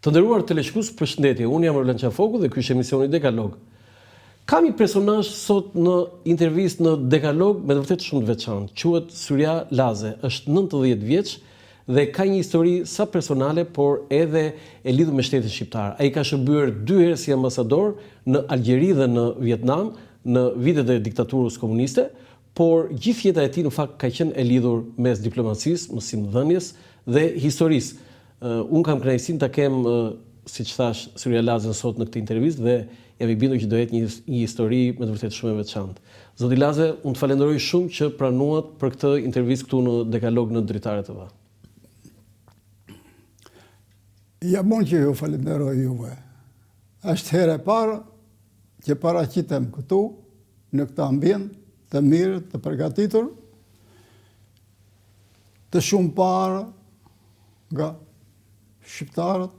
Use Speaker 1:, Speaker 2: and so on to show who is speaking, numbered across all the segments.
Speaker 1: Të nderuar teleshikues, përshëndetje. Unë jam Orlan Qafoku dhe ky është emisioni Dekalog. Kam një personazh sot në intervistë në Dekalog me të vërtetë shumë të veçantë. Quhet Surja Laze, është 90 vjeç dhe ka një histori sa personale, por edhe e lidhur me shtetin shqiptar. Ai ka shërbyer 2 herë si ambasador në Algjeri dhe në Vietnam në vitet e diktaturës komuniste, por gjithë jeta e tij në fakt ka qenë e lidhur mes diplomacisë, mosimdhënies dhe historisë. Unë kam kënaqësinë ta kem, siç thash, Surja Lazën sot në këtë intervistë dhe jam i bindur që do jetë një histori me të vërtetë shumë e veçantë. Zoti Laze, unë të falenderoj shumë që pranuat për këtë intervistë këtu në Dekalog në Dritare TV.
Speaker 2: Jam unë që ju falenderoj juve. Është herë e parë që paraqitem këtu në këtë ambient të mirë, të përgatitur, të shumë parë nga shqiptarët.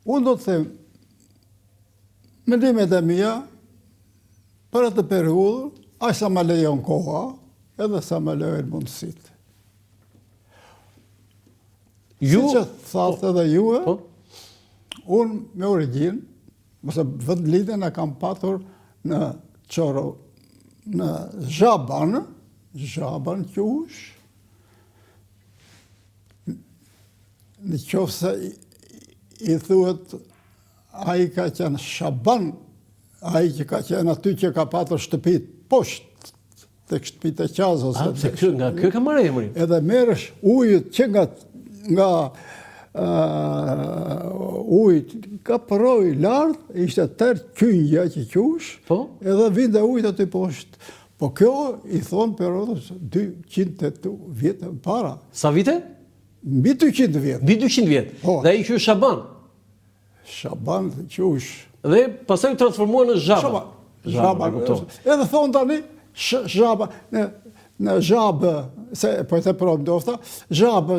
Speaker 2: Unë do të them, mendimet e mia për atë periudhë, aq sa më lejon koha, edhe sa më lejojnë mundësitë. Si që thatë edhe juve, unë me origjinë, mëse vendlindjen e kam patur në Qoro, në Zhaban qush, në qoftë se i thuhet ai ka qenë Shaban, ai që ka qenë aty që ka patur shtëpi poshtë tek shtëpitë e Qazës.
Speaker 1: Pse nga kjo ka marrë emrin?
Speaker 2: Edhe merresh ujit që nga ujit ka përroj lart, ishte tërë qyngja që qush, edhe vinte ujit aty poshtë. Po kjo i thonë periudhës 200 vjetë para.
Speaker 1: Sa vite?
Speaker 2: Mbi 200 vjetë.
Speaker 1: Mbi 200 vjetë. Dhe ai quhet Shaban.
Speaker 2: Shaban qush.
Speaker 1: Dhe pastaj u transformua në Zhaba.
Speaker 2: Zhaba. Edhe thonë tani Zhaba në Zhabë, se po e the provë ndofta, Zhabë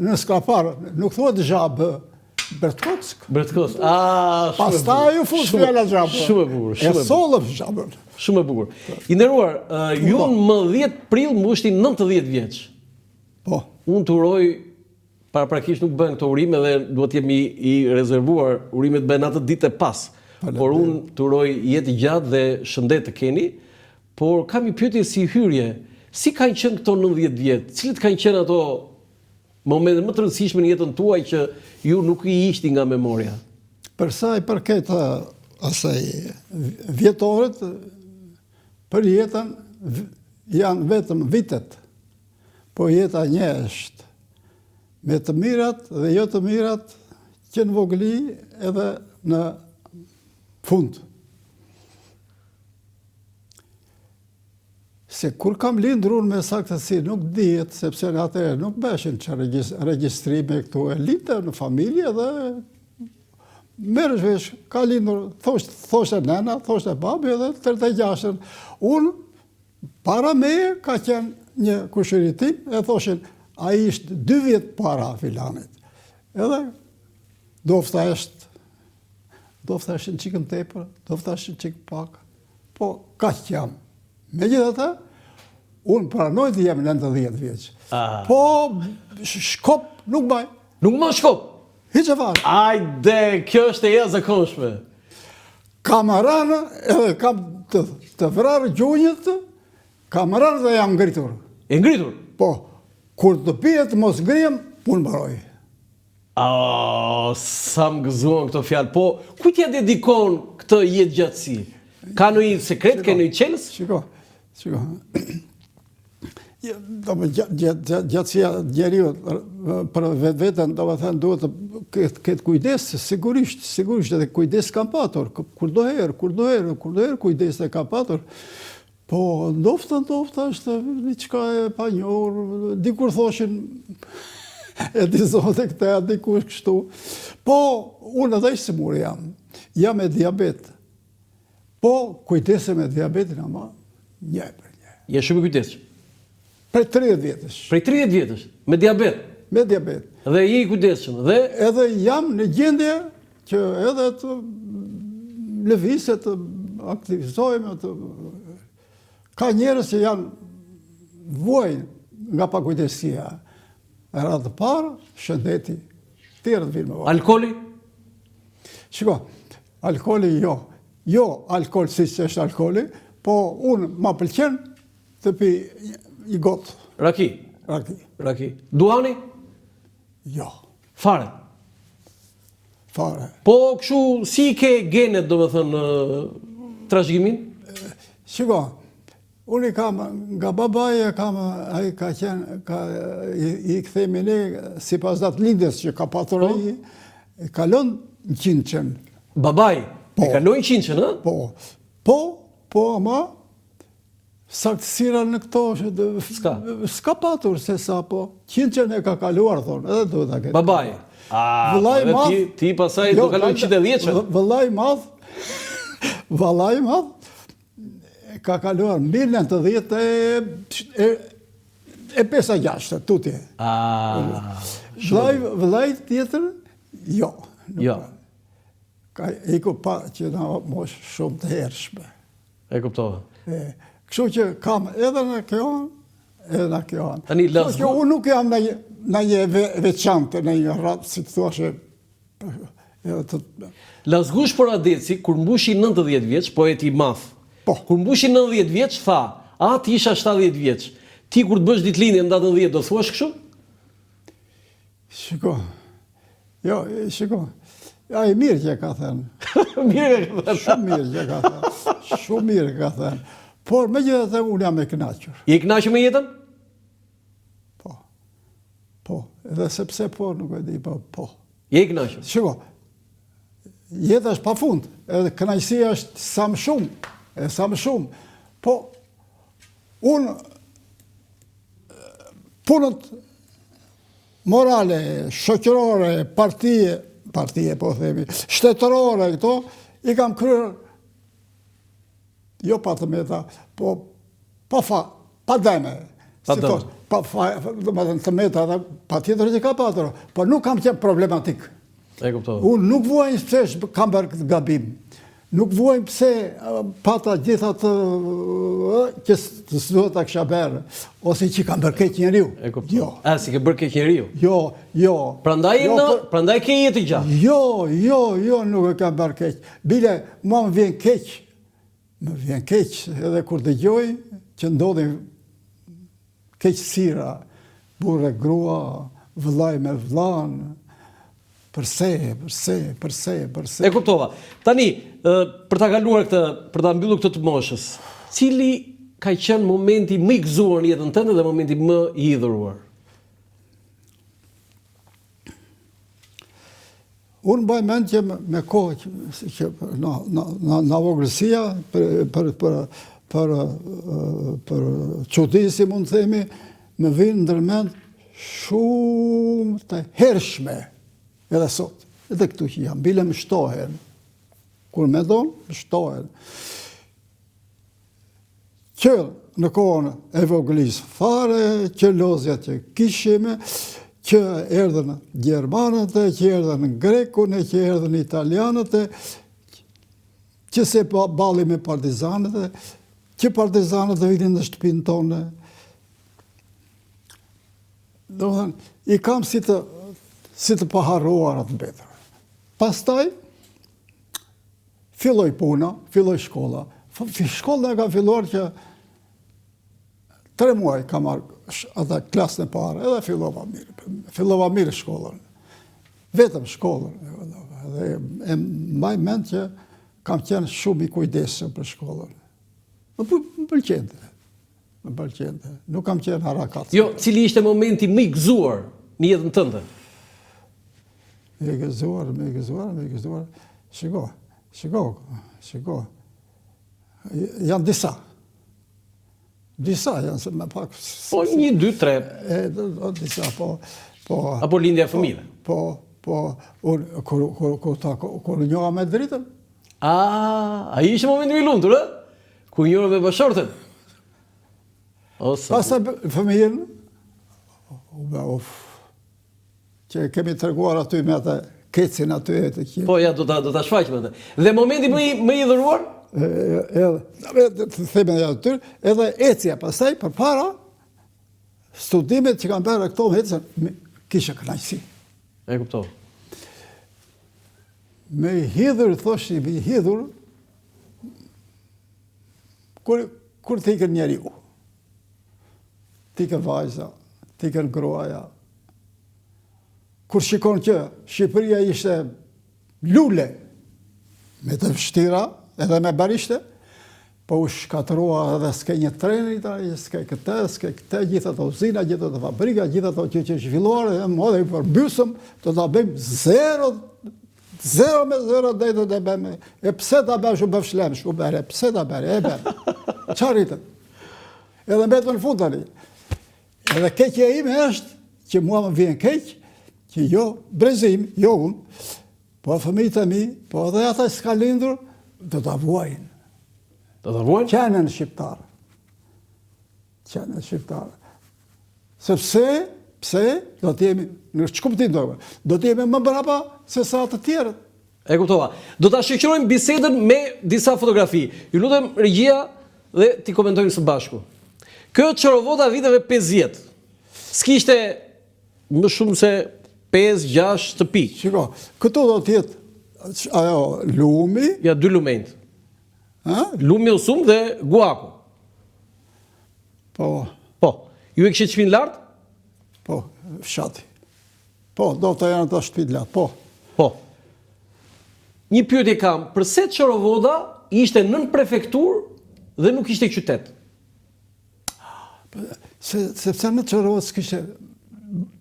Speaker 2: në Skapar, nuk thuhet Zhabë, Bertkock.
Speaker 1: Bertkock.
Speaker 2: Pastaj u fut fjala Zhabë.
Speaker 1: Shumë e bukur.
Speaker 2: E sollëm Zhabën.
Speaker 1: Shumë e bukur. I nderuar, ju më 10 prill mbushni 90 vjeç.
Speaker 2: Po.
Speaker 1: Unë të uroj, paraprakisht nuk bën këto urime dhe duhet jemi i rezervuar, urimet bëhen atë ditë e pas. Por unë të uroj jetë gjatë dhe shëndet të keni, por kam një pyetje si hyrje. Si kanë qenë këto 90 vjet? Cilët kanë qenë ato momente më të rëndësishme në jetën tuaj që ju nuk i ishti nga memoria?
Speaker 2: Për sa i përket asaj vjetoret, për jetën janë vetëm vitet. Po jeta një është, me të mirat dhe jo të mirat, që në vogli edhe në fund. Se kur kam lindur unë me saktësi, nuk dihet, sepse në atëherë nuk beshin që regjistrime këtu e lindë në familje dhe merresh vesh, ka lindur, thoshte nena, thoshte babi edhe 36. Unë, para me, ka qenë një kushëritim, e thoshin, a ishtë 2 vjet para filanit. Edhe, dofta është në qikën tepër, dofta është në qikën pak, po ka që jam. Me gjithë të, unë pranoj të jam 90 vjeç. Po, shkop nuk baj.
Speaker 1: Nuk më shkop?
Speaker 2: Hiç e farë.
Speaker 1: Ajde, kjo është e jashtëzakonshme.
Speaker 2: Kam aranë, edhe kam të vrarë gjunjët, kam aranë dhe jam ngritur.
Speaker 1: E ngritur?
Speaker 2: Po, kur të pijet mos ngrijem, unë mbaroj.
Speaker 1: Sa më gëzuan këto fjalë. Po, ku t'ja dedikon këtë jetë gjatësi? Ka në i sekret, ka në i qelës?
Speaker 2: Shiko. Gjatësia njeriu për vetën, do të thënë, duhet të ketë kujdes, sigurisht edhe kujdes kam patur. Kur do herë kujdes e kam patur. Po, ndofta është diçka e panjohur, dikur thoshin e di zote këte, dikur kështu. Po, unë edhe ishë simur jam me diabet. Po, kujdese me diabetin ama, një për një.
Speaker 1: Je shumë kujdes?
Speaker 2: Prej 30 vjetësh.
Speaker 1: Prej 30 vjetësh, me diabet?
Speaker 2: Me diabet.
Speaker 1: Dhe je i kujdesshëm, dhe?
Speaker 2: Edhe jam në gjendje që edhe të lëvizje, të aktivizojme, ka njerëz që janë vuajnë nga pakujdesia. Radhë parë, shëndeti. tjerët vinë me vogël.
Speaker 1: Alkoli?
Speaker 2: Shiko, alkoli jo. Jo alkol si që është alkoli, po unë ma pëlqen të pi i gotë.
Speaker 1: Raki?
Speaker 2: Raki.
Speaker 1: Duani?
Speaker 2: Jo.
Speaker 1: Fare?
Speaker 2: Fare.
Speaker 1: Po kështu si ke genet, do me thënë, trashëgimin?
Speaker 2: Shiko, unë i kam, nga babaja ai ka qenë, i këthemi ne, si pas datë lindjes që ka patur ai, ka lënë në Qinçën.
Speaker 1: Babaj? E kalojnë Qinçën,
Speaker 2: Po, ama, saktësira në këto, s'ka patur se sa, po, Qinçën e ka kaluar, thonë, edhe duhet ta ketë.
Speaker 1: Babaj? Ti pasaj do kalojnë 110-që?
Speaker 2: Vallai madh, ka kaluar mbi 90 e 5-6, tutje. Vllai tjetër, jo.
Speaker 1: Jo.
Speaker 2: Ka iku pa që na mosh shumë të hershme.
Speaker 1: E kuptova.
Speaker 2: Kështu që kam edhe në kjo, edhe në kjo.
Speaker 1: Kështu
Speaker 2: që unë nuk jam në një veçante, në një ratë, si të thoshe.
Speaker 1: Lazgush Poradeci, kur mbushi 90 vjeç, poeti i madh. Kur mbushi 90 vjeç, tha, ti isha 70 vjeç. Ti kur të bësh ditëlindje në datën 10, do thuash kështu?
Speaker 2: Shiko. Jo, shiko. Ja, i mirë që ka thënë. Shumë mirë që ka thënë. Shumë mirë ka thënë. Por me gjithë unë jam e kënaqur.
Speaker 1: Je kënaqur me jetën?
Speaker 2: Po. Edhe sepse po, nuk e di, po.
Speaker 1: Je i kënaqur?
Speaker 2: Shiko, jeta është pa fund. Edhe kënaqësia është sa më shumë. Po, unë punët morale, shoqërore, partije, po themi, shtetërore këto, i kam kryer, jo pa të meta, po pa deme.
Speaker 1: Pa deme.
Speaker 2: Të meta, pa tjetër që ka patër, po nuk kam qenë problematik.
Speaker 1: E kuptova.
Speaker 2: Unë nuk vuajnë pse kam bërë këtë gabim. Nuk vuajnë pse pata gjithat që s'duhet ta kisha bërë, ose që kam bërë keq njeriu.
Speaker 1: E kuptova. Si ke bërë keq njeriu?
Speaker 2: Jo.
Speaker 1: Prandaj ke jetë gjatë?
Speaker 2: Jo, nuk e kam bërë keq. Bile, mua më vjen keq. Më vjen keq edhe kur dëgjoj që ndodhin keqësira, burre grua, vëllai me vëllan. Përse.
Speaker 1: E kuptova. Tani, për ta kaluar këtë, për ta mbyllur këtë të moshës, cili ka qenë momenti më i gëzuar në jetën tënde dhe momenti më i hidhuruar?
Speaker 2: Unë mbaj mend që me kohë që në vogëlsia për çudi, si mund të themi, më vinë ndërmend shumë të hershme. Edhe sot, edhe këtu që jam, bile më shtohen. Kur me donë, më shtohen. Që në kohën e vogëlis fare, që lozja që kishime, që erdhen Gjermanët, që erdhen Grekun, që erdhen Italianët, që se balli me partizanët, që partizanët vitin në shtëpinë tonë. Do thënë, i kam si të paharruar atë betër. Pastaj, filloj puna, filloj shkolla. Shkolla ka filluar që 3 muaj ka marrë ata klasën e parë, edhe fillova mirë shkollën. Vetëm shkollën. Dhe e mbaj mend që kam qenë shumë i kujdesshëm për shkollën. Më pëlqente. Nuk kam qenë harakat.
Speaker 1: Jo, cili ishte momenti më i gëzuar në jetën tënde?
Speaker 2: Me gëzuar. Shiko. Janë disa. Disa janë se me pak...
Speaker 1: Po, 1, 2, 3.
Speaker 2: Disa, po...
Speaker 1: Apo lindja e fëmijëve?
Speaker 2: Po, kur njoha me dritën.
Speaker 1: A ishte momenti më i lumtur, Kur njoha me bashortën?
Speaker 2: Pastaj fëmijën, që kemi treguar aty me atë kecin aty.
Speaker 1: Po, ja, do ta shfaqim atë. Dhe momenti më i dhuruar?
Speaker 2: Të theme dhe aty, edhe ecja pastaj për para, studimet që kanë bërë këto me ecën, kisha kënaqësi.
Speaker 1: E kuptova.
Speaker 2: Me i hidhur, thosh i hidhur, kur t'ikën njeriu, t'ikën vajza, t'ikën gruaja, kur shikon që Shqipëria ishte lule, me të vështira, edhe me barishte, po u shkatërua edhe s'ke një trenit, s'ke këte, gjitha të uzina, gjitha të fabrika, gjitha të që zhvilluar, edhe më dhe i përbysëm, të ta bëjmë zero me zero dhe të bëjmë. E pse ta bëjmë shumë bëfshlem, shumë bere, pse ta bëjmë, e bëjmë. Qaritën. Edhe mbetën në fund tani. Edhe keqja ime është që mua më vjen keq, që jo brezim, jo unë, po fëmijët e mi, po edhe ata s'ka lindur, do ta vuajnë.
Speaker 1: Do ta vuajnë?
Speaker 2: Qenën shqiptarë. Qenën shqiptarë. Sepse, pse, do t'jemi, në ç'kuptim do t'jemi më brapa se sa të tjerët.
Speaker 1: E kuptova. Do ta shoqërojmë bisedën me disa fotografi. Ju lutem regjia dhe ti komentojmë së bashku. Kjo çorovota viteve 50. S'kishte më shumë se 5-6 shtëpi.
Speaker 2: Shiko, këtu do t'jetë ajo lumi.
Speaker 1: Ja, 2 lumenjt.
Speaker 2: Lumi
Speaker 1: Usum dhe Guaku.
Speaker 2: Po.
Speaker 1: Po. Ju e kishit shtëpinë lart?
Speaker 2: Po, fshati. Po, do të janë të shtëpi lartë, po.
Speaker 1: Po. Një pyetje kam, përse Çorovoda ishte nën prefektur dhe nuk ishte qytet?
Speaker 2: Sepse në Çorovodë s'kishte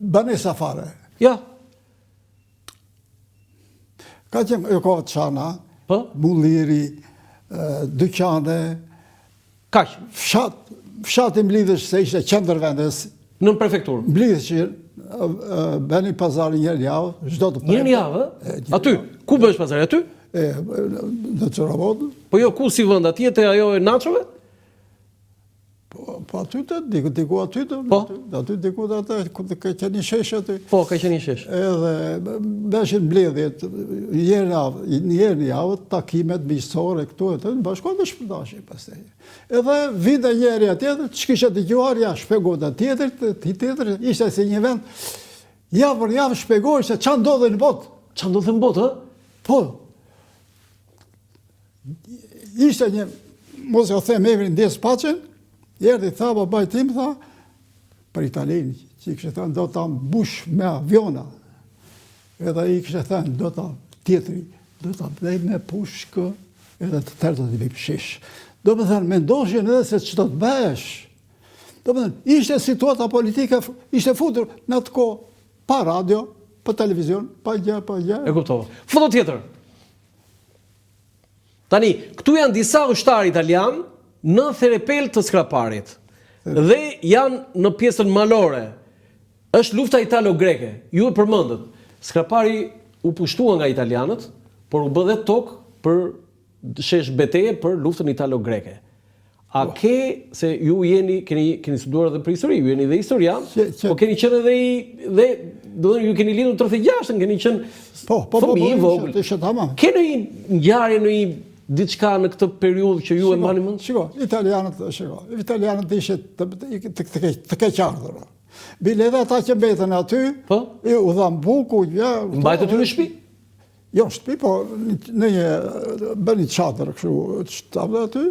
Speaker 2: banesa fare.
Speaker 1: Ja.
Speaker 2: Ka qenë e kohë çana,
Speaker 1: Po?
Speaker 2: mulliri, dyqane,
Speaker 1: Kaq.
Speaker 2: fshati mblidhesh se ishte qendër vendes,
Speaker 1: Nën prefektur.
Speaker 2: mblidhesh që bëni pazari njërë javë, çdo të
Speaker 1: Njërë javë? Aty. Ku bësh pazari? Aty?
Speaker 2: Në Çorovodë.
Speaker 1: Po jo, ku si vend? Atje te ajo e Naçove?
Speaker 2: Po aty të, diku aty të,
Speaker 1: Po?
Speaker 2: aty diku të atë, ka qenë një shesh aty.
Speaker 1: Po, ka qenë një shesh.
Speaker 2: Edhe beshin mbledhjet, njerë një javë, takimet miqësore, këtu e të, në bashkon dhe shpërdashin pastaj. Edhe vinte njeri atjetër, që kishe dëgjuar, ja, shpegot tjetër, ishte si një vend, javë për javë shpegoj se qa ndodhe në botë.
Speaker 1: Qa ndodhe në botë,
Speaker 2: Po, ishte një, mos e them emrin ndjes paçen, erdhi tha babaj tim, tha, për Italinë, që i kështë thënë, do ta mbush me aviona. Edhe i kështë thënë, do ta tjetëri, do ta bëj me pushkë, edhe të tërë do t'i bëj shish. Do më thënë, mendoshin edhe se që do të bësh. Do më thënë, ishte situata politike, ishte futur në atë kohë, pa radio, pa televizion, pa gjë.
Speaker 1: E kuptova. Foto tjetër. Tani, këtu janë disa ushtarë italian në therepel të skraparit. Dhe janë në pjesën malore. Është lufta italo-greke. Ju e përmendët. Skrapari u pushtua nga italianët, por u bë dhe tokë për shesh betejë për luftën italo-greke. A ke, se ju keni studuar edhe për histori, ju jeni dhe historian, po keni qenë edhe do të ju keni lindur 36-ën, keni qenë fëmijë vogël. Ke në një ngjarje në një diçka në këtë periudhë që ju e mbani mend?
Speaker 2: Shiko, italianët ishin të keqardhur. Bile edhe ata që mbetën aty, u dhan buku, ja.
Speaker 1: Mbajtë aty në shtëpi?
Speaker 2: Jo, në shtëpi, po në një bëni çadër kështu, shtabë aty,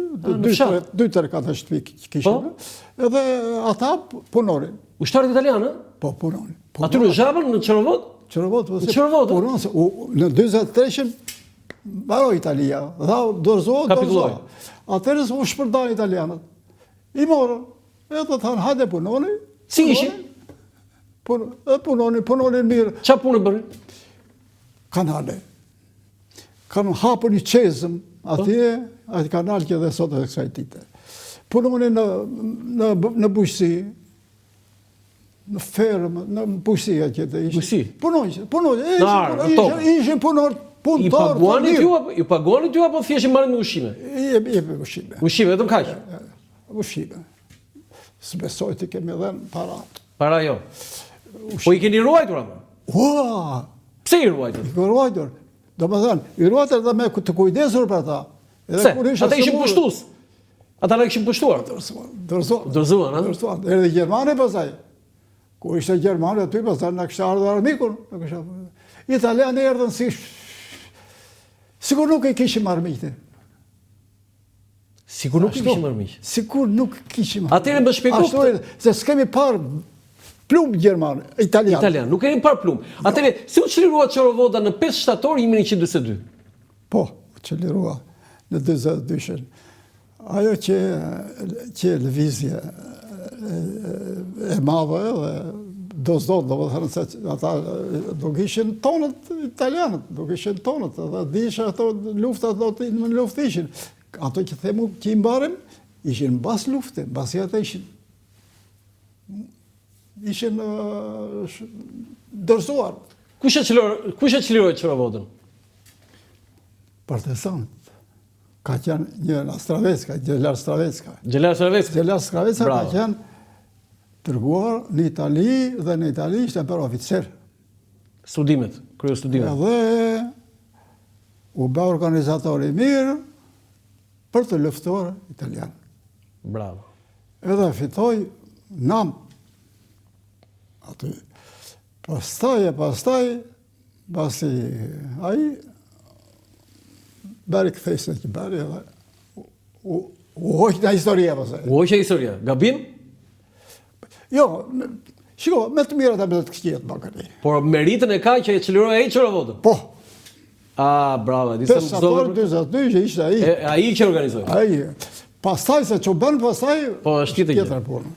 Speaker 2: 2-4 shtëpi kishin. Edhe ata punonin.
Speaker 1: Ushtarët italianë?
Speaker 2: Po, punonin.
Speaker 1: Aty në Zhabën, në Çorovodë?
Speaker 2: Çorovodë. Në 43-shin mbaroi Italia, dorëzohet. Atëherë u shpërndan italianët. I morën, edhe thanë, hajde punoni.
Speaker 1: Si ishin?
Speaker 2: Punonin mirë.
Speaker 1: Qa punë bërin?
Speaker 2: Kanale. Kanë hapur një qezëm atje, atë kanal që dhe sot e kësaj dite. Punonin në bujqësi, në fermë, në bujqësia që të ishin.
Speaker 1: Bujqësi?
Speaker 2: Punonin. Ishin punor.
Speaker 1: Ju paguanit ju apo thjesht marrin me ushqime?
Speaker 2: Jepim ushqime.
Speaker 1: Ushqime, vetëm kaq?
Speaker 2: Ushqime. S'besoj të kemi dhenë para.
Speaker 1: Para jo. Po i keni ruajtur apo?
Speaker 2: Ua!
Speaker 1: Pse i ruajtur?
Speaker 2: I ruajtur. Do më thënë, i ruajtur dhe me të kujdesur për ta.
Speaker 1: Pse? Ata ishin pushtues. Ata na kishin pushtuar. Dorëzuan,
Speaker 2: ha? Erdhi Gjermani pastaj. Ku ishte Gjermani aty pastaj na kishte ardhur armikun. Italianë erdhën Sigur nuk e kishim armiqte.
Speaker 1: Sigur nuk i kishim marrë miq.
Speaker 2: Sigur nuk kishim.
Speaker 1: Atëherë më shpjegoj.
Speaker 2: Se s'kemi parë plumb gjerman, italian.
Speaker 1: Nuk kemi parë plumb. Atëherë si u çlirua Çorovoda në 5 shtator 1942?
Speaker 2: Po, çlirua në 42-shën. Ajo që lëvizje e madhe dhe do të thënë se ata do kishin tonët italianët, do kishin tonët, dhe disha ato luftat do të në luftë ishin. Ato që themu që i mbarem, ishin mbas lufte, mbas ata ishin dërzuar.
Speaker 1: Kush e çliroi Çorovodën?
Speaker 2: Partizanët. Ka qenë një Stravecka, Gjelar Stravecka.
Speaker 1: Gjelar Stravecka.
Speaker 2: Gjelar Stravecka ka qenë tërguar në Itali dhe në Itali ishte për oficer.
Speaker 1: Studimet, kryo studimet.
Speaker 2: Edhe u bë organizator i mirë për të luftuar italian.
Speaker 1: Bravo.
Speaker 2: Edhe fitoi nam aty. Pastaj, pasi ai bari kthesë që bari edhe u hoq nga historia pastaj.
Speaker 1: U hoqë historia. Gabim?
Speaker 2: Jo, shiko, me të mirat e me të këqijet bakari.
Speaker 1: Por meritën e ka që e çliroi ai Çorovodën.
Speaker 2: Po.
Speaker 1: Bravo. Disa
Speaker 2: Tesator 42 që ishte ai.
Speaker 1: Ai që organizoi.
Speaker 2: Ai. Pastaj se që bën pastaj.
Speaker 1: Po është tjetër
Speaker 2: punë.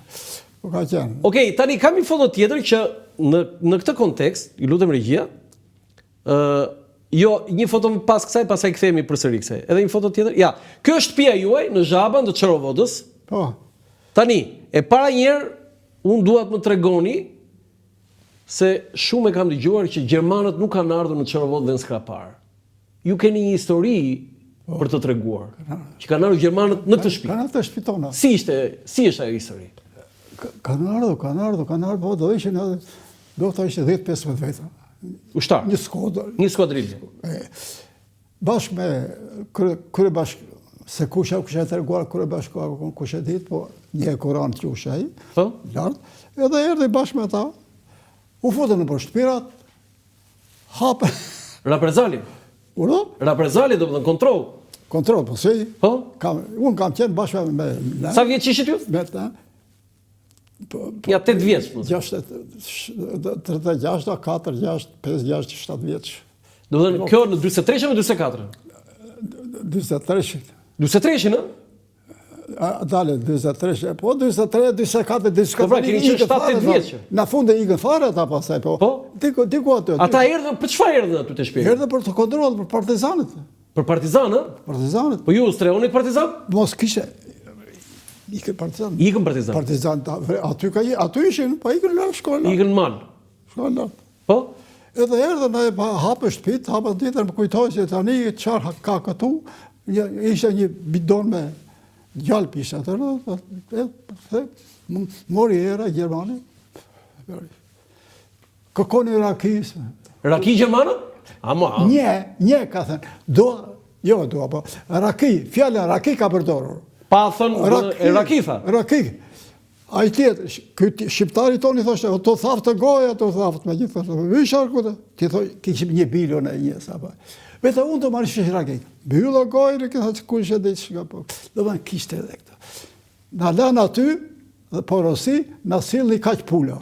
Speaker 2: Po ka qenë.
Speaker 1: Okej, tani kam një foto tjetër që në këtë kontekst, ju lutem regjia, jo, një foto më pas kësaj, pastaj kthehemi përsëri kësaj. Edhe një foto tjetër. Ja, kjo është shtëpia juaj në Zhabën të Çorovodës.
Speaker 2: Po.
Speaker 1: Tani, e para njerë, unë duat më tregoni se shumë e kam dëgjuar që gjermanët nuk kanë ardhur në Çorovodë dhe në Skrapar. Ju keni një histori për të treguar. Që kanë ardhur gjermanët në këtë shtëpi.
Speaker 2: Kanë ardhur shtëpi tona.
Speaker 1: Si është ajo histori?
Speaker 2: Kanë ardhur, po do ishin edhe do të ishte 10-15 veta.
Speaker 1: Ushtar.
Speaker 2: Një
Speaker 1: skuadrilë.
Speaker 2: Bashkë me kryebashk se kush e treguar kryebashk kush e ditë, po një Kur'an që ushaj, lart, edhe erdhi bashkë me ata, u futën në shtëpirat, hapë.
Speaker 1: Raprezali.
Speaker 2: Uro?
Speaker 1: Raprezali do të thënë kontroll.
Speaker 2: Kontroll, po si?
Speaker 1: Po?
Speaker 2: Unë kam qenë bashkë me...
Speaker 1: Sa vjeç ishit ju? Ja 8 vjeç.
Speaker 2: 36, 4, 6, 5, 6, 7 vjeç.
Speaker 1: Do të thënë kjo në 43 apo 44?
Speaker 2: 43.
Speaker 1: 43, në?
Speaker 2: Dale, 23, po 23, 24, 24.
Speaker 1: Po pra, keni qenë 7-8 vjeç.
Speaker 2: Na fund e ikën fare ata pastaj, po. Diku aty.
Speaker 1: Ata erdhën për çfarë erdhën aty te shtëpia?
Speaker 2: Erdhën për të kontrolluar për partizanët.
Speaker 1: Për partizanët?
Speaker 2: Partizanët.
Speaker 1: Po ju strehonit partizan?
Speaker 2: Mos kishte ikën partizan.
Speaker 1: Ikën partizan.
Speaker 2: Partizan aty ishin, po ikën në shkollë.
Speaker 1: Ikën mal.
Speaker 2: Shkollë.
Speaker 1: Po?
Speaker 2: Edhe erdhën ai hapë shtëpit, hapën tjetër, më kujtoi se tani çfarë ka këtu, ishte një bidon me gjalp ishte atë, mori era Gjermani, kërkoni rakis.
Speaker 1: Raki Gjermanë?
Speaker 2: Një, ka thënë, po, raki, fjallën raki ka përdorur.
Speaker 1: Pa thënë raki, tha?
Speaker 2: Raki. A i tjetë, shqiptari toni thoshte, të thaftë të goja, të thaftë me gjithë, vishar këtë, ti thoi, kishim 1 bilion e një, sa pa. Vete unë të marrë shqish raki. Bylla gojë, në këtë që kush e ditë shka po. Dhe më kishte edhe këtë. Në lanë aty, dhe porosi, në silë një kaq pula.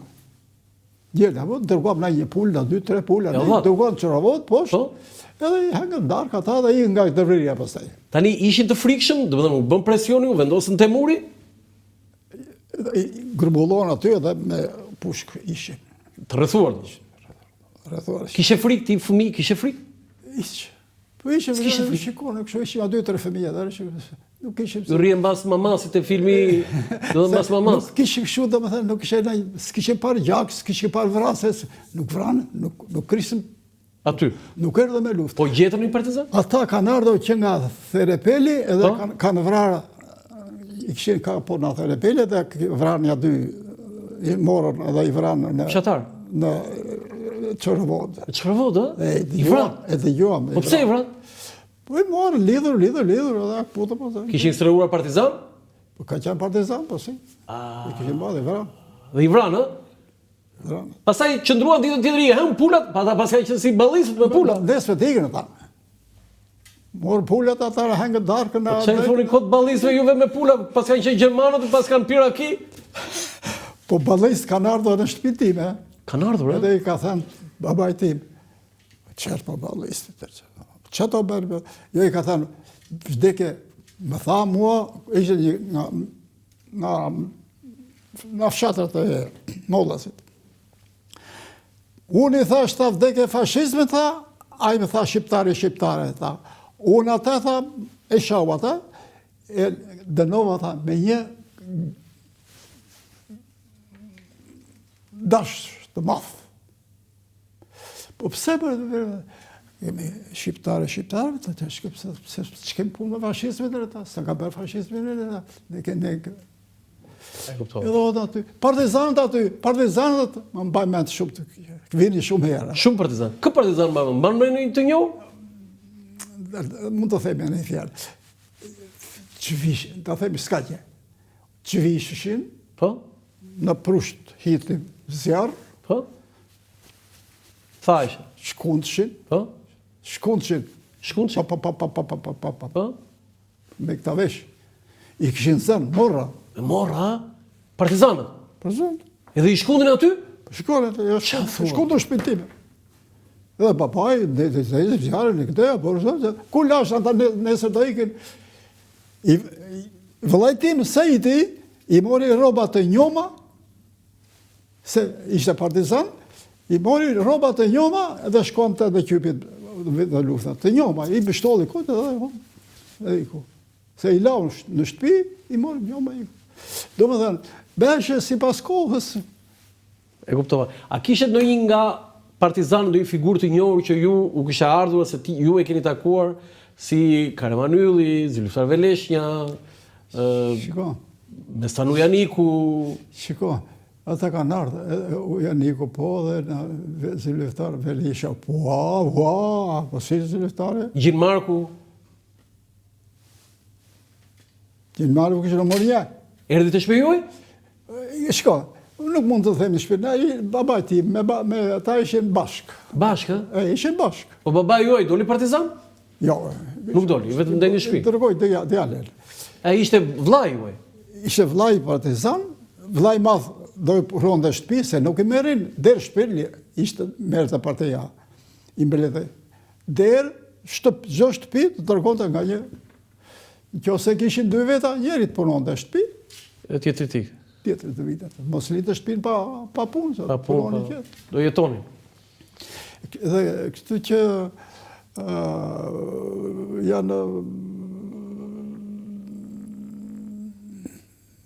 Speaker 2: Gjerë, dërguam në një pullë, në 2-3 pullë, dërguam në Çorovod, poshtë, edhe i hangën dark ata dhe i nga dërvrirja pastaj.
Speaker 1: Tani ishin të frikshëm, dhe më bën presioni, u vendosën te muri?
Speaker 2: Grumbullon aty edhe me pushk ishin.
Speaker 1: Të rrethuar. Kishe frikë ti fëmijë, kishe frikë?
Speaker 2: Ishte. Po ishte shikon, kështu ishim 2-3 fëmijë, nuk kishim.
Speaker 1: Rrien mbas mamasit te filmi, do të mbas mamas.
Speaker 2: Nuk kishim kështu, domethënë nuk kishim parë gjak, s'kishim parë vrasës, nuk vranë, nuk krisëm
Speaker 1: aty.
Speaker 2: Nuk erdhën me luftë.
Speaker 1: Po gjetën një partizan?
Speaker 2: Ata kanë ardhur që nga Therepeli edhe kanë vrarë i kishin ka po në Therepeli dhe vranë ja 2 i morën edhe i vranë në
Speaker 1: Qatar.
Speaker 2: Në Çorovod.
Speaker 1: Çorovod, ë?
Speaker 2: I vranë. E dëgjuam.
Speaker 1: Po pse i vranë?
Speaker 2: Po i morën lidhur edhe putë po.
Speaker 1: Kishin strehuar partizan?
Speaker 2: Po ka qenë partizan, po si. I kishin bërë i vranë.
Speaker 1: Dhe i vranë, ë?
Speaker 2: Vranë.
Speaker 1: Pastaj qëndruan ditën tjetër, hën pulat, pastaj qenë si ballisët me pulat.
Speaker 2: Desve të ikën ata. Morë pullat atara hangë darkën.
Speaker 1: Që e funi kod ballisëve juve me pula, pas kanë qenë Gjermanët, pas kanë piraki?
Speaker 2: Po ballisët kanë ardhur në shtëpinë time.
Speaker 1: Kanë ardhur,
Speaker 2: Edhe i ka thënë babaj tim, qërë po ballisët, që to bërë, jo i ka thënë, vdekje, më tha mua, ishte një nga fshatrat e Mollasit. Unë i thash, tha vdekje fashizme, tha, a i me tha shqiptare, tha. Unë atë, tha, e shau atë, e dënova, tha, me një dash të mafë. Po pse për jemi shqiptare, të që kemë punë me fashizmin e ta, së ka bërë fashizmin e ta, edhe odë aty, partizanët aty, më mbaj me të shumë të vini shumë herë.
Speaker 1: Shumë partizan. Kë partizan më mbanë me një të njohë?
Speaker 2: Mund të themi në një fjallë. Qëvishin, të themi s'ka që. Qëvishin,
Speaker 1: Po?
Speaker 2: në prusht hitim zjarë,
Speaker 1: Po? Thajshë.
Speaker 2: shkundshin,
Speaker 1: Po?
Speaker 2: shkundshin,
Speaker 1: Shkundshin? Po?
Speaker 2: me këta vesh. I këshin zënë, morra.
Speaker 1: E morra, partizanët.
Speaker 2: Për zënë,
Speaker 1: Edhe i shkundin aty?
Speaker 2: shkonet, shkundu në shpinë time. Edhe papaj, dhe zjarën në këteja, por zënë, ku lash ata nesër të ikin. Vëllajtim, se i ti, i mori roba të njoma, se ishte partizan, i mori roba të njoma edhe shkon të edhe kypit dhe luftat. Të njoma, i bështolli këtë edhe i ku. Se i lau në shtëpi, i mori njoma i ku. Do më thënë, beshe si pas kohës.
Speaker 1: E kuptova. A kishet në një nga partizan, në një figurë të njohur që ju u kisha ardhur, se ju e keni takuar, si Karamanyli, Zylftar Veleshnja,
Speaker 2: Shiko.
Speaker 1: Mestanu Janiku.
Speaker 2: Shiko, ata kanë ardhë, Janiku po dhe Zylftar Velesha, po si Zylftare?
Speaker 1: Gjin Marku.
Speaker 2: Gjin Marku kështë në morja.
Speaker 1: Erdhi të shpejoj?
Speaker 2: Shiko, nuk mund të themi shpirë, babaj tim, me ata ishin bashkë.
Speaker 1: Bashkë?
Speaker 2: Ishin bashkë.
Speaker 1: Po baba juaj doli partizan?
Speaker 2: Jo.
Speaker 1: Nuk doli, vetëm ndaj në shtëpi.
Speaker 2: Dërgoj djalën.
Speaker 1: A ishte vllai juaj?
Speaker 2: Ishte vllai partizan, vllai madh doj ronde shtëpi, se nuk i merrin der shtëpi, ishte merrte partia. I mbledhte der çdo shtëpi të dërgonte nga një. Nëse kishin dy veta, njëri të punonte shtëpi,
Speaker 1: E tjetri ti.
Speaker 2: tjetri të vitet. Mos litë shtëpinë pa punë,
Speaker 1: Pa punë, do jetonin.
Speaker 2: Dhe kështu që janë...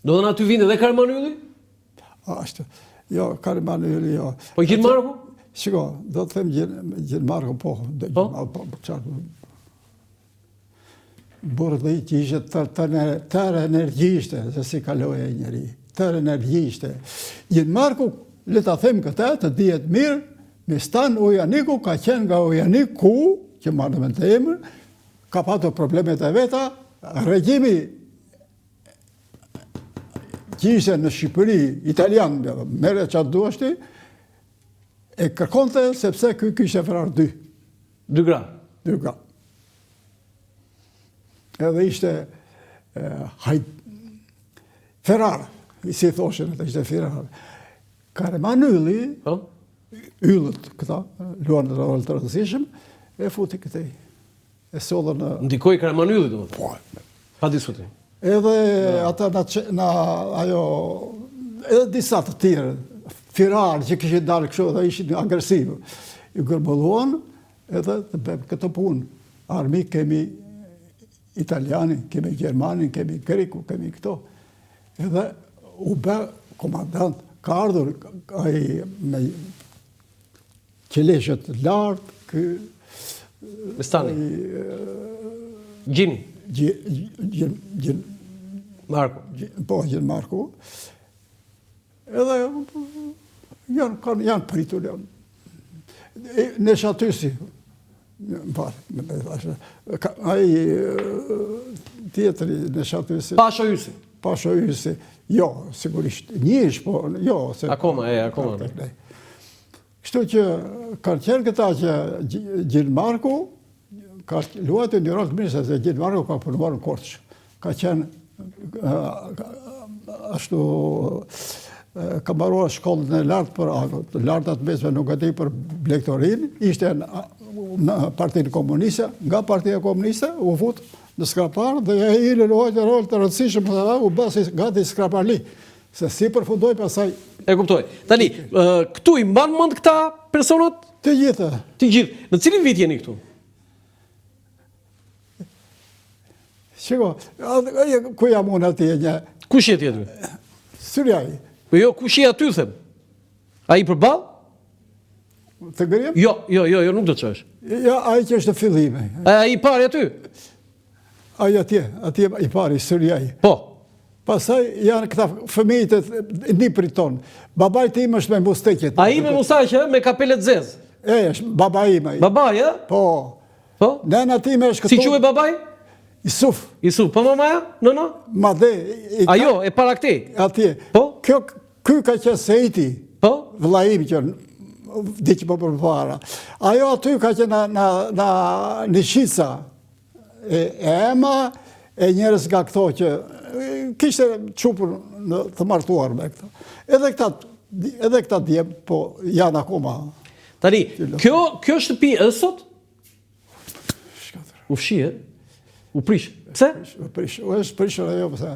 Speaker 1: Do dhe në aty vinde dhe Karamanyli?
Speaker 2: Ashtë, jo, Karamanyli, jo.
Speaker 1: Po Gjin Marku?
Speaker 2: Shiko, do të them Gjin Marku, po. Burë dhe i që ishte tërë energjishte, se si kaloja e njëri. Tërë energjishte. Gjin Marku, le ta them këta, të dihet mirë, Mestan Ojaniku ka qenë nga Ojaniku, që marrë me të emër, ka patur problemet e veta, regjimi që ishte në Shqipëri, italian, mere qatë duashti, e kërkonte sepse këj kishte vrarë dy.
Speaker 1: 2 gra.
Speaker 2: 2 gra. Edhe ishte Ferrar, si thoshin, ishte Ferrar. Karamanyli, yllët këta, luan në rol të rëndësishëm, e futi këtej. E sollën në...
Speaker 1: Ndikoj Karamanyli, do më thë.
Speaker 2: Po.
Speaker 1: Pa diskutim.
Speaker 2: Edhe ata na ajo... Edhe disa të tjerë, Ferrar, që kishin dalë kështu dhe ishin agresivë. I gërbëlluan edhe të bëjmë këtë punë. Armi kemi Italianin, kemi Gjermanin, kemi Greku, kemi këto. Edhe u bë komandant, ka ardhur me qeleshët lartë,
Speaker 1: Mestani. Gjini. Marku.
Speaker 2: Po, Gjin Marku. Edhe janë pritur. Në Shatysi, ai tjetëri në Shatysi.
Speaker 1: Pasha Ysi.
Speaker 2: Pasha Ysi, jo, sigurisht. Njësh, po, jo.
Speaker 1: Akoma.
Speaker 2: Kështu që kanë qenë këta që Gjin Marku, ka luajtur një rol të mirë, se Gjilmaro ka punuar në Korçë. Ka qenë ashtu ka mbaruar shkollën e lartë për të lartat mesme nuk e di për blegtorin, ishte në Partinë Komuniste, nga Partia Komuniste u fut në skrapar dhe ai luajti një rol të rëndësishëm dhe u bë gati skraparli. Se si përfundoi pasaj.
Speaker 1: E kuptoj. Tani, këtu i mban mend këta personat?
Speaker 2: Të gjithë.
Speaker 1: Të gjithë. Në cilin vit jeni këtu?
Speaker 2: Shiko, ku jam unë atje një?
Speaker 1: Kush je ti aty?
Speaker 2: Syriaj.
Speaker 1: Po jo, kush je aty them? Ai përballë?
Speaker 2: Të gërjem?
Speaker 1: Jo, nuk do të çosh.
Speaker 2: Ja, ai që është në fillime.
Speaker 1: Ai i pari aty?
Speaker 2: Ai atje i pari, Syriaj.
Speaker 1: Po.
Speaker 2: Pastaj janë këta fëmijët e niprit ton. Babai tim është me mustaqet.
Speaker 1: Ai me mustaqe, me kapele të zezë.
Speaker 2: Është babai im ai.
Speaker 1: Babai, ë?
Speaker 2: Po.
Speaker 1: Po?
Speaker 2: Nana time është këtu.
Speaker 1: Si quhet babai?
Speaker 2: Isuf.
Speaker 1: Po mamaja? Nëna?
Speaker 2: Madhe.
Speaker 1: Ajo, e para këtij.
Speaker 2: Atje.
Speaker 1: Po?
Speaker 2: Ky ka qenë Seiti.
Speaker 1: Po?
Speaker 2: Vllai im që diç më përpara. Ajo aty ka qenë na Nishica. E ema e njerëz nga këto që kishte çupur të martuar me këto. Edhe këta djem, po janë akoma.
Speaker 1: Tani, kjo shtëpi është sot? U fshi, u prish. Pse?
Speaker 2: Është prishur ajo, pëse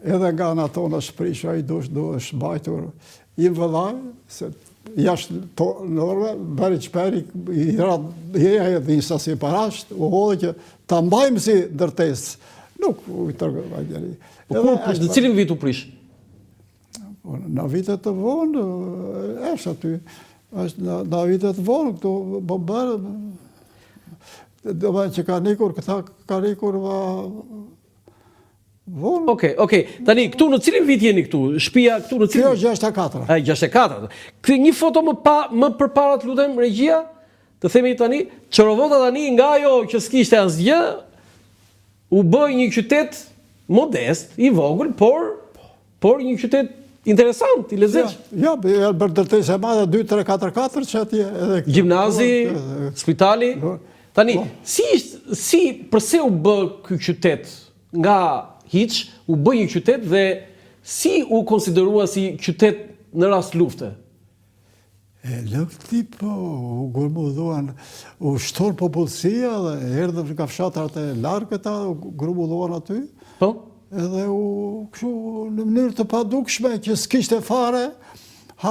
Speaker 2: edhe nga ana tonë është prishur, ai do është mbajtur i vëllai, se jashtë norme, bari qperi, i edhe isa si parasht, u hodhe që ta mbajmë si dërtesë. Nuk u tërgëva njeri.
Speaker 1: Në cilin vit u prish?
Speaker 2: Në vitet të vonë, është aty. Në vitet të vonë, këtu bombarë, do me që ka nikur, këta ka nikur vonë.
Speaker 1: Okej. Tani, këtu në cilin vit jeni këtu? Shtëpia këtu në cilin?
Speaker 2: Kjo 64.
Speaker 1: 64. Këtë një foto më përpara të lutem, regjia, të themi tani, Çorovota tani nga ajo që s'kishte asgjë, u bëj një qytet modest, i vogël, por një qytet interesant, i lezetshëm.
Speaker 2: Ja, për dërtesë e madhe 2, 3, 4, 4 që atje edhe
Speaker 1: gjimnazi, spitali. Tani, përse u bë ky qytet nga hiç, u bë një qytet dhe si u konsiderua si qytet në rast lufte?
Speaker 2: Lufti, po, u grumbulluan, u shtorë popullësia dhe erdhën nga fshatrat e largëta, u grumbulluan aty.
Speaker 1: Po?
Speaker 2: Edhe kështu në mënyrë të padukshme që s'kishte fare,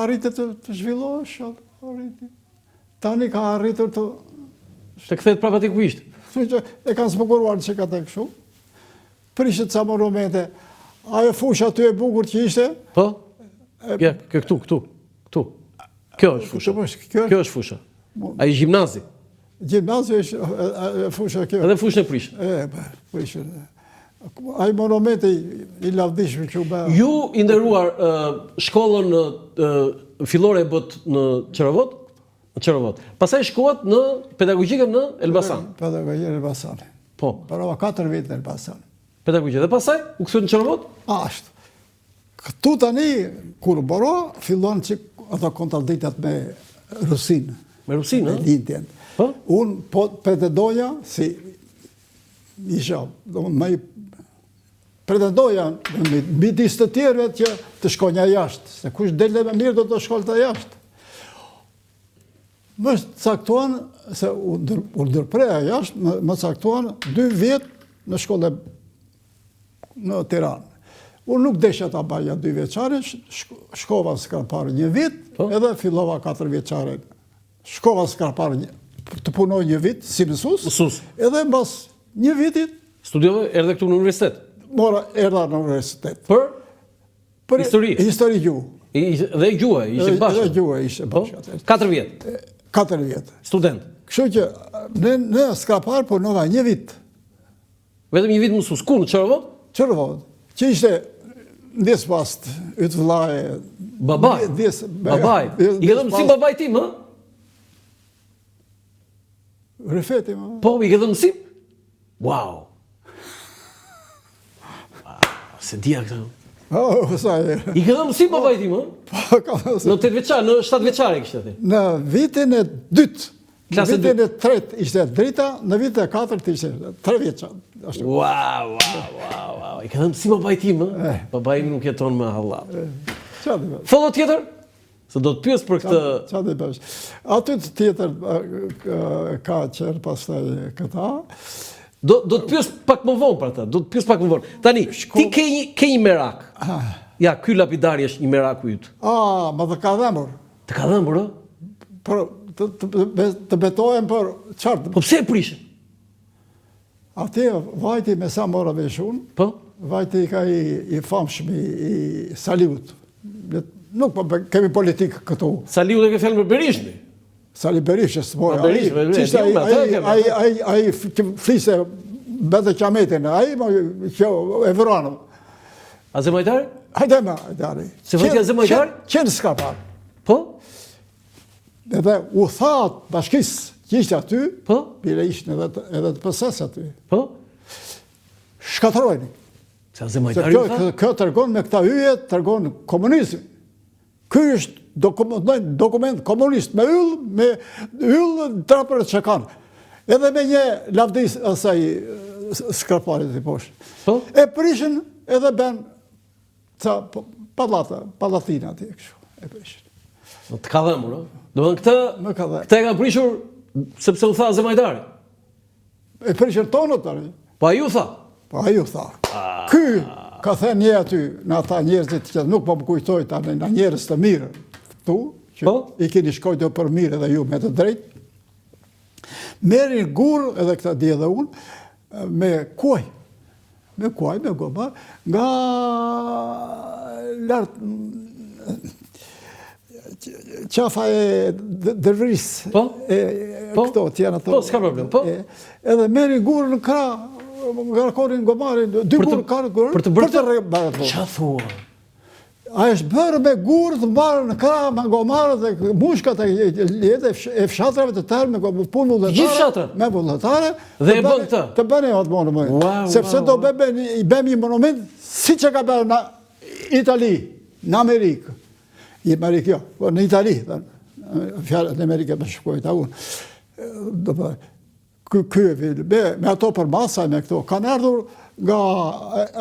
Speaker 2: arritet të zhvillohesh, tani ka arritur të...
Speaker 1: Të kthehet prapë aty ku ishte.
Speaker 2: E kanë zbukuruar që ka të kështu. Prishet ca monumente. Ajo fush aty e bukur që ishte.
Speaker 1: Po? Ja, këtu. Kjo është fusha. Kjo është fusha. Ai gjimnazi.
Speaker 2: Gjimnazi është fusha kjo.
Speaker 1: Edhe fushën e prish.
Speaker 2: Prishën. Ai monumenti i lavdishëm që u bë.
Speaker 1: Ju i nderuar shkollën fillore e bët në Çorovot. Pastaj shkuat në pedagogjikën në Elbasan.
Speaker 2: Pedagogjia në Elbasan.
Speaker 1: Po.
Speaker 2: Parova 4 vite në Elbasan.
Speaker 1: Pedagogjia. Dhe pastaj u kthyet në Çorovot?
Speaker 2: Ashtu. Këtu tani kur boro fillon që ato kontraditat me Rusin.
Speaker 1: Me Rusin,
Speaker 2: me lindjen.
Speaker 1: Po?
Speaker 2: Unë pretendoja si isha, pretendoja midis të tjerëve që të shkonja jashtë, se kush dele me mirë do të shkollë të jashtë. Më caktuan, se u ndërpreja jashtë, më caktuan 2 vjetë në shkollë në Tiranë. Unë nuk desha ta baja 2 vjeçare, shkova në Skrapar 1 vit, edhe fillova 4 vjeçare. Shkova në Skrapar të punoj 1 vit, si mësus, edhe mbas 1 vitit...
Speaker 1: Studiove, erdhe këtu në universitet?
Speaker 2: Erdha në universitet.
Speaker 1: Për histori?
Speaker 2: Histori gjuhë.
Speaker 1: Dhe gjuhë, ishte bashkë?
Speaker 2: Dhe gjuhë, ishte bashkë.
Speaker 1: 4 vjetë?
Speaker 2: 4 vjetë.
Speaker 1: Student?
Speaker 2: Kështu që në Skrapar punova 1 vit.
Speaker 1: Vetëm 1 vit mësus, ku në Çorovot?
Speaker 2: Çorovot, që ishte ndjes past, ytë vllaje...
Speaker 1: Babaj? Babaj? I ke dhe mësim babaj tim, hë?
Speaker 2: Refeti, më.
Speaker 1: Po, i ke dhe mësim? Wow! Se dia këtë. I ke dhe mësim babaj tim, hë?
Speaker 2: Po, ka mësim.
Speaker 1: Në 8 veçare, në 7 veçare kështë të.
Speaker 2: Në vitin e 2 Në vitin e 3 ishte drita, në vitin e 4 ishte 3 vjeqa.
Speaker 1: Wow. I ka thëmë si babai tim, babai im nuk jeton më hallat. Foto tjetër? Se do të pyes për këtë...
Speaker 2: Qa dhe bësh. Aty të tjetër ka qërë pastaj këta.
Speaker 1: Do të pyes pak më vonë për ata, Tani, ti ke një merak. Ja, ky lapidari është një meraku yt.
Speaker 2: Ma të ka dhëmur.
Speaker 1: Të ka dhëmur,
Speaker 2: Për të betohem për qartë.
Speaker 1: Po pse e prishin?
Speaker 2: Atje vajti me sa mora vesh unë.
Speaker 1: Po?
Speaker 2: Vajti ka i famshëm i Saliut. Nuk po kemi politikë këtu.
Speaker 1: Saliut e ke fjalën për Berishën.
Speaker 2: Sali Berishës, ai fliste bete qametin, ai që e vëranë.
Speaker 1: Azemajtari?
Speaker 2: Hajde me,
Speaker 1: Se vëti Azemajtari?
Speaker 2: Qenë s'ka parë.
Speaker 1: Po?
Speaker 2: Edhe u thatë bashkis që ishte aty,
Speaker 1: Po?
Speaker 2: bile ishte edhe të pësës aty.
Speaker 1: Po?
Speaker 2: Shkatrojni.
Speaker 1: Se Azemajtari u tha?
Speaker 2: Kjo tërgon me këta hyje, tërgon komunizmi. Ky është dokument komunist me yll trapër që kanë. Edhe me një lavdis asaj skraparit i poshtë.
Speaker 1: Po?
Speaker 2: E prishin edhe ben palatina ati e kështu. E prishin.
Speaker 1: Të ka dhëmur, Do të
Speaker 2: Më ka dhëmur.
Speaker 1: këta e ka prishur sepse u tha Azemajtari.
Speaker 2: E prishin tonët tani.
Speaker 1: Po ai u tha.
Speaker 2: Po ai u tha. Ky ka thënë një aty në ata njerëzit që nuk po më kujtoj tani, në njerëz të mirë këtu, që i keni shkojtë për mirë edhe ju me të drejtë. Merri gur edhe këta di edhe unë, me kuaj, me goma, nga lartë qafa e dërvris.
Speaker 1: Po?
Speaker 2: Këto tjena të...
Speaker 1: Po, s'ka problem, po?
Speaker 2: Edhe merri gur në kra, nga korin gomarin, dy gur karë gur,
Speaker 1: për të bërë
Speaker 2: të...
Speaker 1: Qa thua?
Speaker 2: A është bërë me gurë të mbarë në kra, me gomarët e mushkat e fshatrave të tërë, me punë vullnetare. Me vullnetare.
Speaker 1: Dhe e bën këtë?
Speaker 2: Të bëni atë monë mëjë. Sepse do i bëmi një monument, si që ka bërë në Itali, në Amerikë. I Amerikë, jo, në Itali, fjallet në Amerikë me shkojta unë. Ky e vilë, me ato për masa, me këto, kanë ardhur nga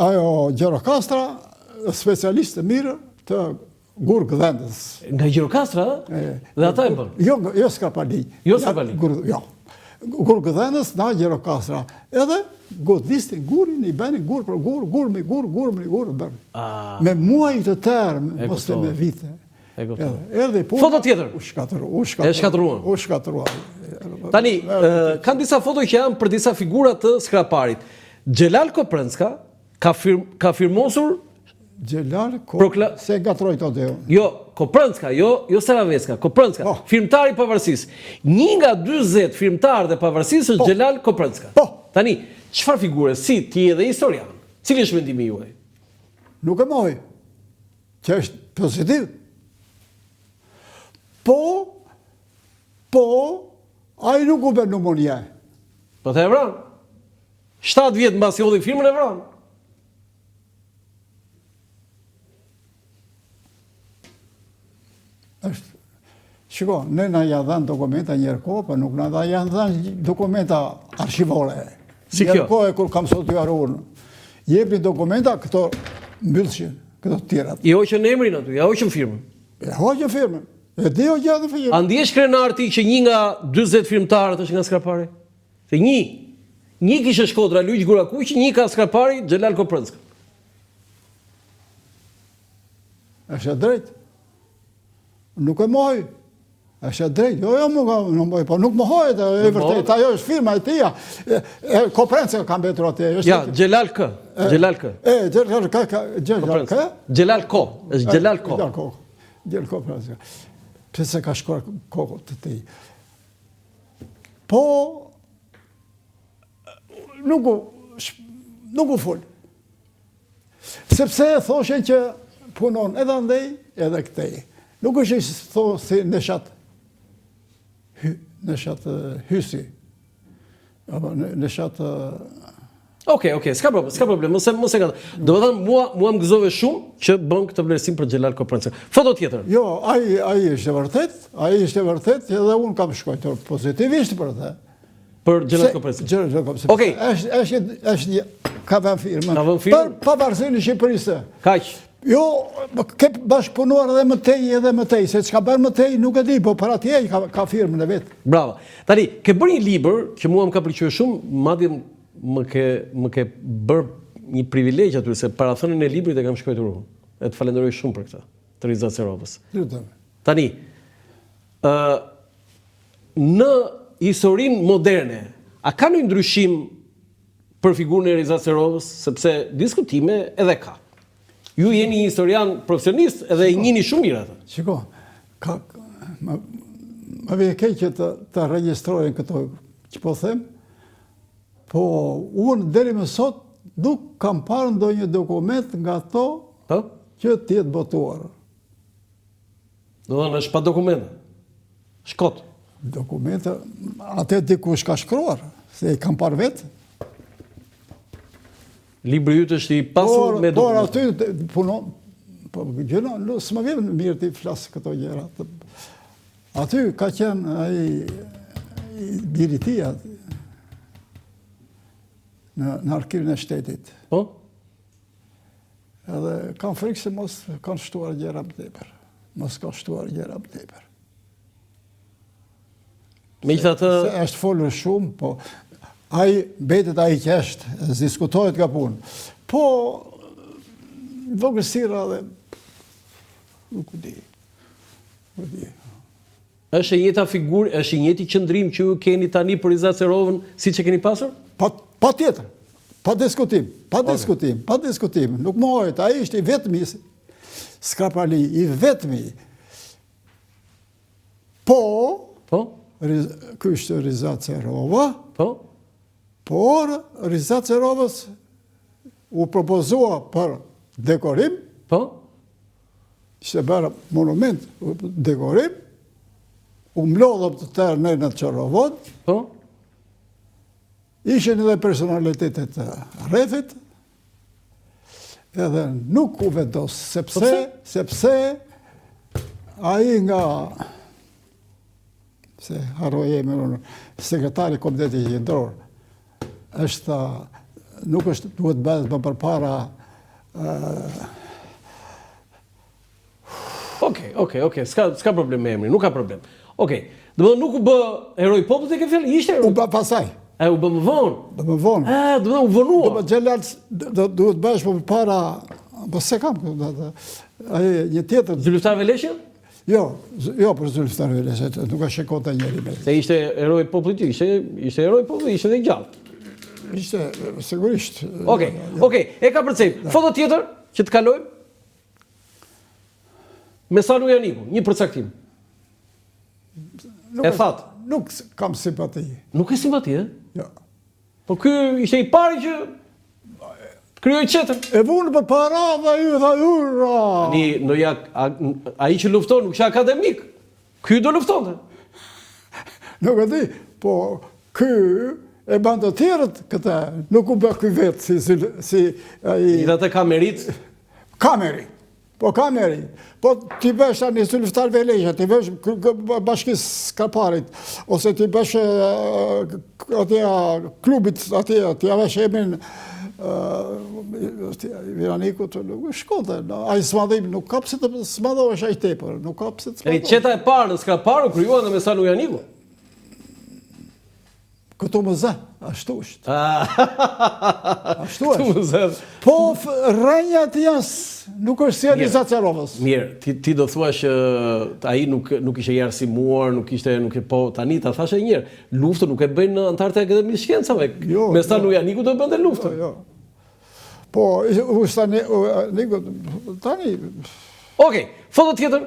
Speaker 2: ajo Gjirokastra, specialistë mirë të gurë gëdhendës.
Speaker 1: Nga Gjirokastra, dhe ata e bërë?
Speaker 2: Jo Skapali.
Speaker 1: Jo Skapali?
Speaker 2: Jo. Gurë gëdhendës nga Gjirokastra. Edhe godistin gurin, i beni gurë për gurë, bërë. Me muaj të termë, mos të me vite.
Speaker 1: Foto tjetër?
Speaker 2: U shkatruan.
Speaker 1: Tani, kanë disa foto që janë për disa figurat të Skraparit. Xhelal Koprënska ka firmosur
Speaker 2: Xhelal se gatroj të dhe.
Speaker 1: Jo, Koprënska, jo Saraveska, Koprënska, firmtari i pavarësisë. Një nga 40 firmtarët e pavarësisë është Xhelal Koprënska. Tani, çfarë figure, si ti edhe historian? Cili është mendimi juaj?
Speaker 2: Nuk e mohoj. Që është pozitiv. Po, ai nuk u bën pneumonia.
Speaker 1: Po të e vranë. 7 vjetë mbasi hodhi firmën e vranë.
Speaker 2: Shiko, ne na ja dhanë dokumenta njerë kohë, për nuk na janë dhanë dokumenta arshivore.
Speaker 1: Si kjo?
Speaker 2: Njerë kohë e kur kam sot juar unë. Jepni dokumenta këto mbyllshin, këto tjerat.
Speaker 1: I hoqën emrin aty, ja hoqën firmën.
Speaker 2: Ja hoqën firmën. E di o gjatë firmën.
Speaker 1: A ndjesh krenar ti që një nga 40 firmtarët është nga Skrapari? Se një kishe Shkodra Luiq Gurakuq, një ka Skrapari Xhelal Koprënska.
Speaker 2: Është e drejtë. Nuk e mohoj. Është e drejtë. Jo, nuk mohoj, po nuk mohoj, e vërtet, ajo është firma e tia. Koprënska ka mbetur atë.
Speaker 1: Ja, Xhelal K. Xhelal K.
Speaker 2: Xhelal K.
Speaker 1: Xhelal K. Është Xhelal K.
Speaker 2: Xhelal Koprënska. Pse ka shkuar kokë të ti. Po, nuk u fol. Sepse thoshen që punon edhe andej, edhe këtej. Nuk është thosë si Neshat Hysi. Neshat
Speaker 1: Okej, s'ka problem, mos e ka. Do të thënë mua më gëzove shumë që bën këtë vlerësim për Xhelal Koprivca. Foto tjetër.
Speaker 2: Jo, ai është e vërtet, edhe unë kam shkruar pozitivisht për atë.
Speaker 1: Për Xhelal Koprivca.
Speaker 2: Xhelal Koprivca. Okej. Është ka vënë firmën. Pavarësisht në Shqipërisë.
Speaker 1: Kaq.
Speaker 2: Jo, ke bashkëpunuar edhe më tej, se çka bën më tej nuk e di, po për atje ka firmën e vet.
Speaker 1: Bravo. Tani, ke bërë një libër që mua më ka pëlqyer shumë, madje më ke bërë një privilegj aty se parathënien e librit e kam shkruar unë. E të falenderoj shumë për këtë, të Rizat Serovës. Tani, në historinë moderne, a ka ndonjë ndryshim për figurën e Rizat Serovës, sepse diskutime edhe ka. Ju jeni një historian profesionist edhe i njihni shumë mirë atë.
Speaker 2: Shiko, më vjen keq që të regjistrojnë këto që po them, po unë deri më sot nuk kam parë ndonjë dokument nga ato që të jetë botuar.
Speaker 1: Do të thënë është pa dokumente. Shkot.
Speaker 2: Dokumente, atë dikush ka shkruar, se i kam parë vetë.
Speaker 1: Libri yt është i pasur me dokumente.
Speaker 2: Por aty punon, po gjëna, s'më vjen mirë të flas këto gjëra. Aty ka qenë ai biri i tij në arkivin e shtetit.
Speaker 1: Po?
Speaker 2: Edhe kam frikë se mos kanë shtuar gjëra më tepër.
Speaker 1: Megjithatë,
Speaker 2: është folur shumë, po ai mbetet ai që është, diskutohet nga punë. Po vogëlsira dhe nuk e di.
Speaker 1: Është njëta figurë, është njëti qëndrim që ju keni tani për Rizat Serovën siç e keni pasur?
Speaker 2: Patjetër. Pa diskutim. Nuk mohet, ai ishte i vetmi Skrapali, i vetmi. Po, ky është Rizat Serova. Por Rizat Serovës u propozua për dekorim. Ishte bërë monument dekorim. U mlodhëm të tërë në Çorovod. Ishin edhe personalitetet rrethit. Edhe nuk u vendos, sepse ai nga se harroj emrin, sekretari i Komitetit Qendror, është nuk është duhet bëhet më përpara.
Speaker 1: Okej, s'ka problem me emrin, nuk ka problem. Okej, domethënë nuk u bë heroi i popullit e ke fjalë, ishte heroi.
Speaker 2: U bë pasaj.
Speaker 1: U bë më vonë. Domethënë u vonua.
Speaker 2: Do të Xhelal duhet bësh më përpara, po se kam ai një tjetër.
Speaker 1: Zylftar Veleshën?
Speaker 2: Jo, për Zylftar Veleshën, nuk ka shikota njëri me.
Speaker 1: Se ishte heroi i popullit, ishte heroi i popullit, ishte dhe i gjallë.
Speaker 2: Ishte, sigurisht.
Speaker 1: Okej, e ka përcejmë. Foto tjetër që të kalojmë? Me Sanu Janiku, një përcaktim. E thatë.
Speaker 2: Nuk kam simpati.
Speaker 1: Nuk e simpati, e?
Speaker 2: Jo.
Speaker 1: Po ky ishte i pari që krijoi çetën.
Speaker 2: E vunë për para dhe ju tha ura.
Speaker 1: Ai që lufton nuk është akademik. Ky do luftonte.
Speaker 2: Nuk e di, po ky e ban të tjerët këtë, nuk u bë ky vetë si ai.
Speaker 1: Gjithatë ka merit.
Speaker 2: Ka merit. Po ka merit. Po ti bësh tani Zylftar Veleshë, ti bësh Bashkisë Skaparit, ose ti bësh atje klubit atje, ti avesh emrin Viranikut, nuk shkonte. Ai s'madhim, nuk ka pse të s'madhohesh aq tepër, nuk ka pse të s'madhohesh.
Speaker 1: Qeta e parë në Skapar u krijuan me Sanu Janiku.
Speaker 2: Këtu më zë, ashtu është. Ashtu
Speaker 1: Këtu më zë.
Speaker 2: Po rënjat janë, nuk është si Rizat Serovës.
Speaker 1: Mirë, ti do thuash ai nuk ishte i arsimuar, nuk po tani ta thashë një herë, luftën nuk e bëjnë në antarët e Akademisë së Shkencave. Me Sanu Janiku do bënte luftën.
Speaker 2: Jo. Po, Niku tani.
Speaker 1: Okej, foto tjetër.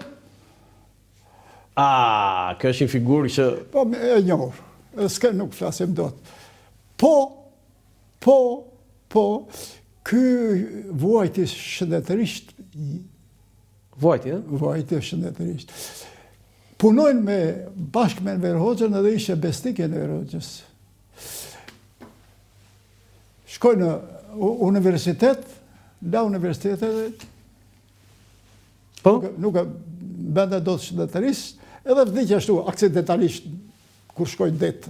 Speaker 1: Kjo është një figurë që
Speaker 2: po e njohur. S'ka nuk flasim dot. Po, ky vuajti shëndetërisht. Vuajti shëndetërisht. Punojnë bashkë me Enver Hoxhën edhe ishte besnik e Enver Hoxhës. shkoj në universitet, la universitetet,
Speaker 1: Po?
Speaker 2: nuk e bende do të shëndetërisht, edhe vdikja ashtu, akcidentalisht, kur shkoj në det,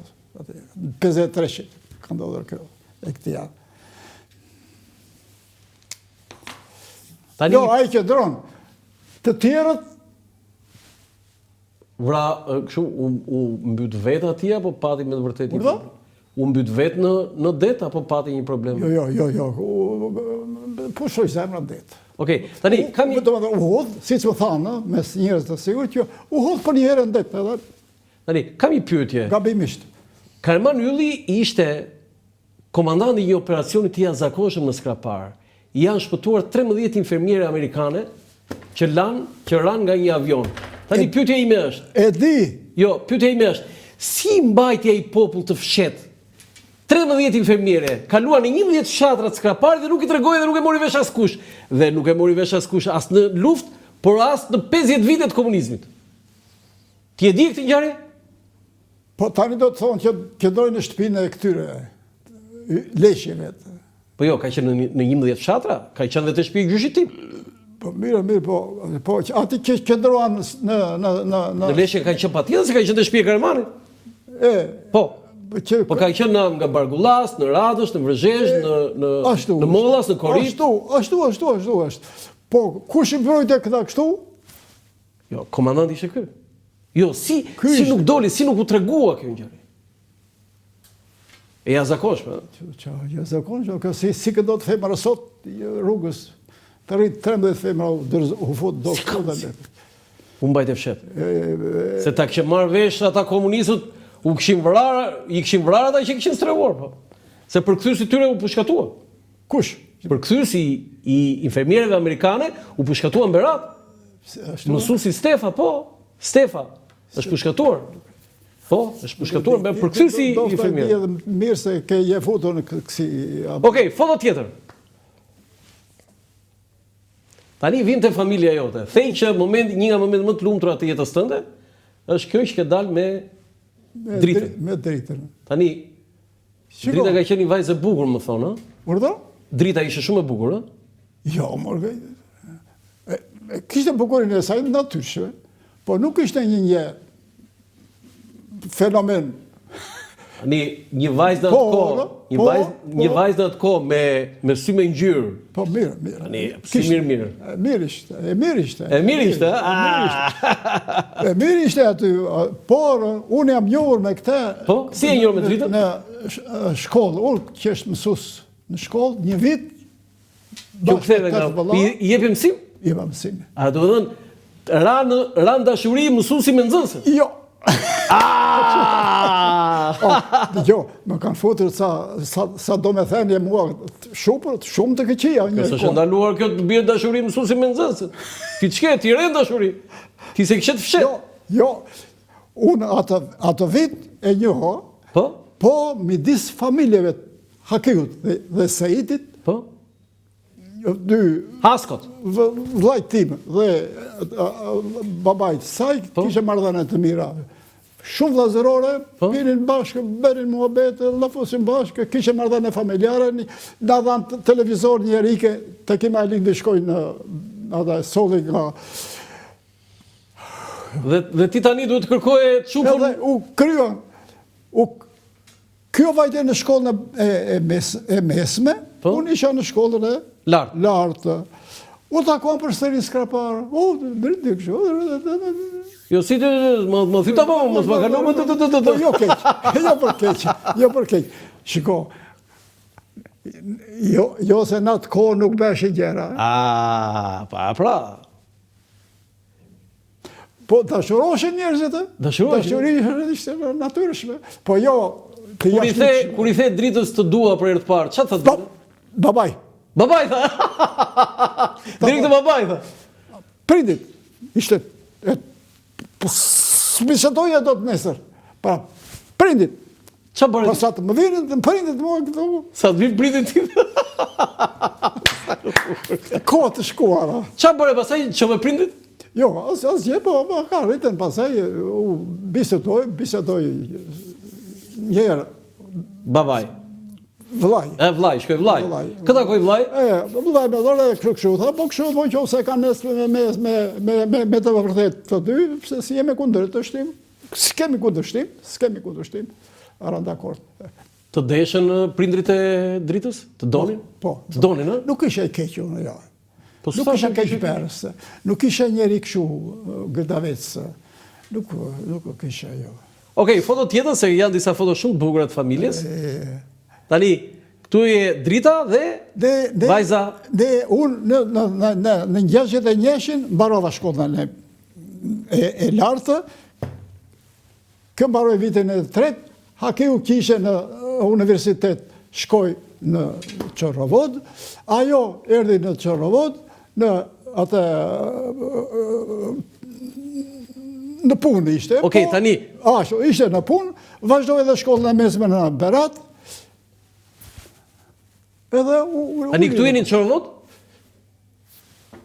Speaker 2: 53 ka ndodhur kjo, e këti janë.
Speaker 1: Tani,
Speaker 2: Jo, ai që dronë, të tjerët,
Speaker 1: kështu, u mbyt vetë atje, apo pati me të vërtet një
Speaker 2: Urdhë?
Speaker 1: problem? U mbyt vetë në det, apo pati një problem?
Speaker 2: jo, pushoj zemra në det.
Speaker 1: Okej, tani, kam një...
Speaker 2: U hodh, si që më thanë, mes njerëz të sigurt që u hodh për një herë në det, edhe
Speaker 1: Tani, kam një pyetje.
Speaker 2: gabimisht.
Speaker 1: Karman Ylli ishte komandanti i një operacioni të jashtëzakonshëm në Skrapar. Janë shpëtuar 13 infermiere amerikane që ranë nga një avion. Tani, pyetja ime është,
Speaker 2: E di,
Speaker 1: pyetja ime është, si mbajtja i popull të fshet 13 infermiere kaluan në 11 fshatra të Skraparit dhe nuk i tregoi dhe nuk e mori vesh askush. Dhe nuk e mori vesh askush as në luftë, por as në 50 vitet komunizmit. Ti e di këtë ngjarje?
Speaker 2: po tani do të thonë që qëndrojnë në shtëpinë e këtyre leshjeve.
Speaker 1: Po jo, ka qenë në 11 fshatra, ka qenë dhe të shtëpi gjyshit tim.
Speaker 2: Po mirë, po ati që qëndroan
Speaker 1: Në Leshje kanë qenë patjetër se ka qenë të shtëpi e Karamanit. Po. Po ka qenë nga Bargullas, në Radësh, në Vërgjesh, në Mollas, në Korrit.
Speaker 2: Ashtu. Po, kush i mbrojtë këta kështu?
Speaker 1: Jo, komandanti ishte ky. Jo, si nuk doli, si nuk u tregua kjo ngjarje. E jashtëzakonshme.
Speaker 2: Jashtëzakonshme, si këdo të femra sot rrugës, të rritë 13 femra u fut do këto.
Speaker 1: U mbajtë fshet. Se ta kishin marrë vesh ata komunistët, i kishin vrarë ata që kishin strehuar, po. Se përkthyesi tyre u pushkatua.
Speaker 2: Kush?
Speaker 1: Përkthyesi i infermierëve amerikane u pushkatua në Berat. Mësuesi Stefa, po. Stefa është pushkatuar. Po, është pushkatuar me përkthyesi i infermierëve.
Speaker 2: Do të mirë se ke je futur në kësi.
Speaker 1: Okej, foto tjetër. Tani vinte familja jote. Thej që një nga momentet më të lumtura të jetës tënde është kjo që ke dalë me dritën.
Speaker 2: Me dritën.
Speaker 1: Tani, drita ka qenë një vajzë e bukur, më thonë, ë?
Speaker 2: Urdhë?
Speaker 1: Drita ishte shumë e bukur, ë?
Speaker 2: Jo, morgë. Kishte bukurin e saj natyrshme, po nuk ishte një fenomen.
Speaker 1: Një vajzë në atë kohë, një vajzë në atë kohë me sy me ngjyrë.
Speaker 2: Po mirë.
Speaker 1: Si mirë.
Speaker 2: E mirë ishte.
Speaker 1: E mirë ishte?
Speaker 2: E mirë ishte aty, por unë jam njohur me këtë.
Speaker 1: Po, si e njohur me dritën?
Speaker 2: Në shkollë, unë që është mësues në shkollë, një vit.
Speaker 1: Kjo ktheve nga, i jepi mësim?
Speaker 2: I jepa mësim.
Speaker 1: A do të thënë, ran dashuri mësuesi me nxënësin?
Speaker 2: Jo. Jo, më kanë futur sa do me thënë mua shumë të këqija.
Speaker 1: Kësë është ndaluar kjo të bjerë dashuri mësuesi me nxënësin. Ti ç'ke, ti rend dashuri. Ti se kishe të fshet.
Speaker 2: Jo. Unë atë vit e njoha, po midis familjeve Hakiut dhe Saitit, dy
Speaker 1: Haskot,
Speaker 2: vllajt tim dhe babait saj kishe marrëdhënie të mira. Shumë vllazërore, pinin bashkë, bënin muhabet, lafosin bashkë, kishe marrëdhënie familjare, na dhanë televizor një herike, të kema lindë shkojnë në solli nga...
Speaker 1: Dhe ti tani duhet kërkoje të shumë...
Speaker 2: Edhe u kryon, kjo vajte në shkollën e mesme, unë isha në shkollën e lartë. U takuan për sëri Skrapar. Dritë kështu.
Speaker 1: Jo, si të më thyta po, më të më
Speaker 2: Jo për keq. Shiko, jo se në atë kohë nuk beshe gjera.
Speaker 1: Pra.
Speaker 2: Po dashuroshin njerëzit, Dashuri ishte natyrshme. Po jo,
Speaker 1: kur i the dritës të dua për herë të parë, çfarë thotë?
Speaker 2: Babaj.
Speaker 1: Babaj tha. Direkt të babaj tha.
Speaker 2: Prindit. Ishte smisëtoja do të nesër. Pra, prindit.
Speaker 1: Çfarë bëri?
Speaker 2: Po sa të më vinin të prindit mua këtu.
Speaker 1: Sa të vinë prindit ti?
Speaker 2: Kohë të shkuara.
Speaker 1: Çfarë bëre pastaj çove prindit?
Speaker 2: Jo, asgjë, po ka rritën pastaj u bisedoj një herë.
Speaker 1: Babaj.
Speaker 2: Vllai.
Speaker 1: E vllai, shkoj vllai.
Speaker 2: Vllai.
Speaker 1: Këta koj vllai?
Speaker 2: Vllai me dhore kështu, tha, po kështu, po qofse kanë nesër me të vërtet të dy, pse si jemi kundër të shtim, s'kemi kundërshtim, ara dakord.
Speaker 1: Të deshën prindrit e Dritës? Të donin?
Speaker 2: Po.
Speaker 1: Të donin, ë?
Speaker 2: Nuk isha i keq unë, ja.
Speaker 1: Po
Speaker 2: Nuk isha keq perës, nuk isha njeri kështu gërdavec, nuk isha jo.
Speaker 1: Okej, foto tjetër, se janë disa foto shumë të bukura të familjes. Tani, këtu e Drita dhe vajza.
Speaker 2: Dhe unë në 61-shin mbarova shkollën e lartë, kë mbaroj vitin e tretë, Hakiu kishe në universitet, shkoj në Qorrovod, ajo erdhi në Qorrovod, në atë në punë ishte.
Speaker 1: Okej, tani.
Speaker 2: Ashtu, ishte në punë, vazhdoj edhe shkollën e mesme në Berat. Edhe
Speaker 1: tani këtu jeni në Qorrovod?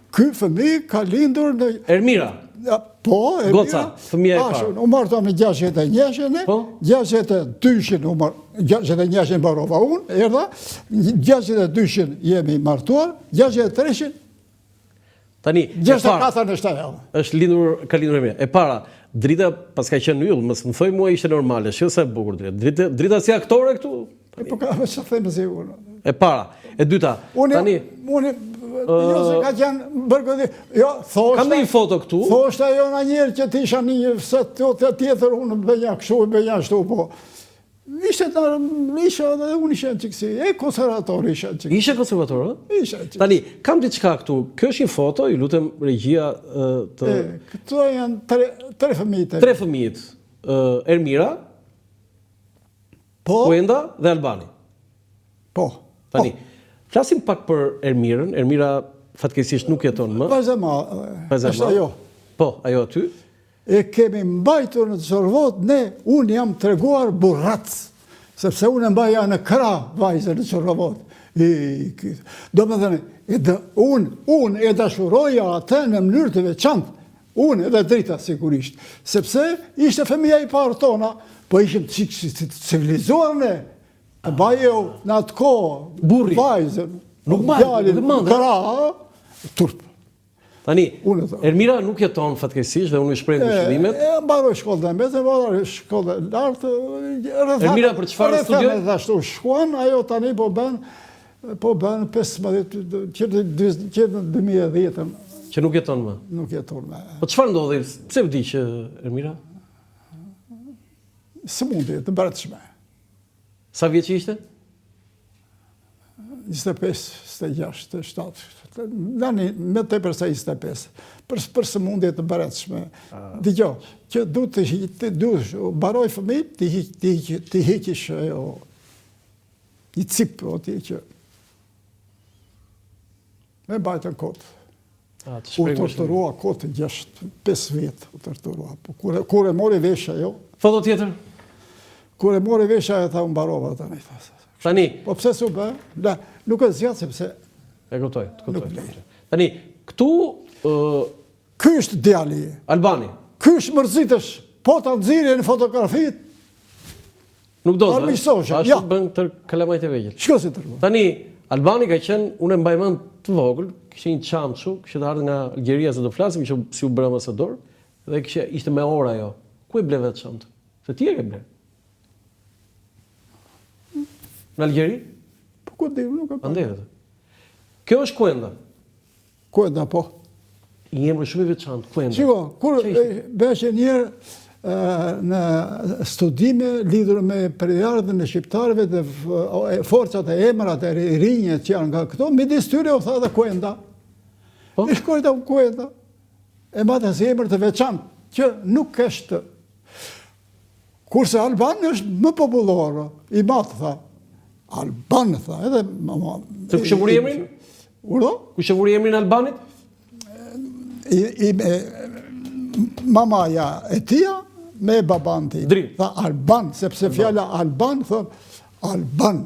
Speaker 2: Ky fëmijë ka lindur në
Speaker 1: Ermira.
Speaker 2: Po,
Speaker 1: Goca, fëmija e parë.
Speaker 2: U martëm në 61-shin, 62-shin, 61-shin barova unë, erdha, 62-shin jemi martuar, 63-shin,
Speaker 1: tani,
Speaker 2: 64 në shtajë.
Speaker 1: Ka lindur Ermira. E para, Drita pas ka qenë yll, mos më thoj mua ishte normale, shë sa e bukur Drita. Drita si aktore këtu?
Speaker 2: Po ka me që thejmë si unë.
Speaker 1: E para. E dyta, tani...
Speaker 2: Jo se ka qenë bërgëdi, jo, thoshta...
Speaker 1: Kam dhe një foto këtu?
Speaker 2: Thoshta jo në njerë që t'isha një set tjetër, unë bënja kështu, bënja shtu, po... Ishte dhe unë ishe në qikësi, konservator ishe në qikësi.
Speaker 1: Ishe konservator,
Speaker 2: e? Ishe në qikësi.
Speaker 1: Tani, kam diçka këtu, kjo është një foto, ju lutem regjia të...
Speaker 2: Këto janë tre fëmijët.
Speaker 1: Tre fëmijët, Ermira, Kuenda dhe Albani.
Speaker 2: Po.
Speaker 1: Tani, flasim pak për Ermirën. Ermira fatkeqësisht nuk jeton më.
Speaker 2: Vazhema, është ajo.
Speaker 1: Po, ajo aty.
Speaker 2: E kemi mbajtur në Qorrovod, unë jam treguar burrac, sepse unë mbaja në krah vajzën në Qorrovod. Do me thënë, unë e dashuroja atë në mënyrë të veçantë, unë edhe Drita sigurisht, sepse ishte fëmija i parë tona, po ishim civilizuar ne, bajeu në atë kohë, vajzën,
Speaker 1: nuk
Speaker 2: krah, turp.
Speaker 1: Tani, Ermira nuk jeton fatkeqësisht dhe unë i shpreh ngushëllimet.
Speaker 2: E mbaroj shkollën e mesme, mbaroj shkollën e lartë.
Speaker 1: Ermira për çfarë studion?
Speaker 2: Rrethana ashtu shkuan, ajo tani po bën 15 që në 2010-ën.
Speaker 1: Që nuk jeton më.
Speaker 2: Nuk jeton më.
Speaker 1: Po çfarë ndodhi? Pse vdiq Ermira?
Speaker 2: Sëmundje të brendshme.
Speaker 1: Sa vjeç ishte?
Speaker 2: 25, 26, 27. Dani, me të përsa 25. Për sëmundje të brendshme. Dëgjo, që du të baroj fëmijë, të hiqish një cip, që me bajtën kotë. U torturua kotë 5 vjetë, u torturua. Kur e mori vesha, jo?
Speaker 1: Foto tjetër?
Speaker 2: Kur e mori vesha, e tha unë barova tani.
Speaker 1: Tani?
Speaker 2: Po pse su bë? Nuk e zjatë, sepse...
Speaker 1: E kuptoj, të kuptoj. Tani, këtu...
Speaker 2: Ky është djali.
Speaker 1: Albani.
Speaker 2: Ky është mërzitësh. Po të nëzirje në fotografit.
Speaker 1: Nuk do të.
Speaker 2: Armiqësoshe.
Speaker 1: Ashtu bën të kalamajt e vegjël.
Speaker 2: Shko si tërë.
Speaker 1: Tani, Albani ka qenë, unë e mbajmën të vogël, kështë një qamçu, kështë të ardhë nga Algjeria se do flasim, kështë si u bëra ambasador, dhe ishte me ora jo. Ku e bleve të çantë? Se ti e ke ble? Në Algjeri?
Speaker 2: Po ku di, nuk e pa.
Speaker 1: Andeve. Kjo është Kuenda.
Speaker 2: Kuenda, po.
Speaker 1: I emër shumë i veçantë, Kuenda.
Speaker 2: Shiko, kur beshe njerë në studime lidhur me periardhën e shqiptarëve dhe forcat e emrat e rinjët që janë nga këto, midis tyre u tha dhe Kuenda. I shkojta Kuenda. E mbata si emër të veçantë, që nuk është. Kurse Albani është më popullorë, i matë, tha. Alban, tha, edhe...
Speaker 1: Të kush e vuri emrin?
Speaker 2: Uro?
Speaker 1: Kush e vuri emrin Albanit?
Speaker 2: Mamaja e tia me baban ti.
Speaker 1: Dri.
Speaker 2: Tha Alban, sepse fjalla Alban, thëm, Alban.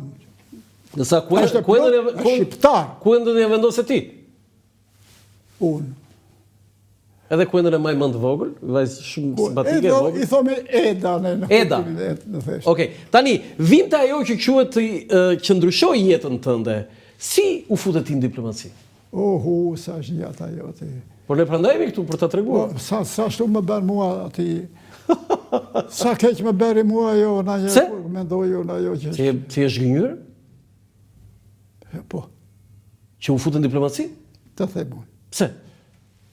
Speaker 1: Nësa
Speaker 2: Shqiptar.
Speaker 1: Kuendën e vendose ti?
Speaker 2: Unë.
Speaker 1: Edhe kuendën e maj më të vogël, vajzë shumë simpatike e vogël.
Speaker 2: I thome Eda në
Speaker 1: Eda.
Speaker 2: në thesht.
Speaker 1: Okej, tani, vinte ajo që quhet që ndryshoi jetën tënde. Si u futet ti në diplomaci?
Speaker 2: Sa është gjata jote.
Speaker 1: Por ne prandaj jemi këtu për ta treguar.
Speaker 2: Sa shtu më bën mua aty. Sa keq më bëri mua jo, na një
Speaker 1: Se?
Speaker 2: kur mendoj jo, na jo që.
Speaker 1: Si je zhgënjur
Speaker 2: Po,
Speaker 1: që u futën në diplomaci?
Speaker 2: të them unë.
Speaker 1: Pse?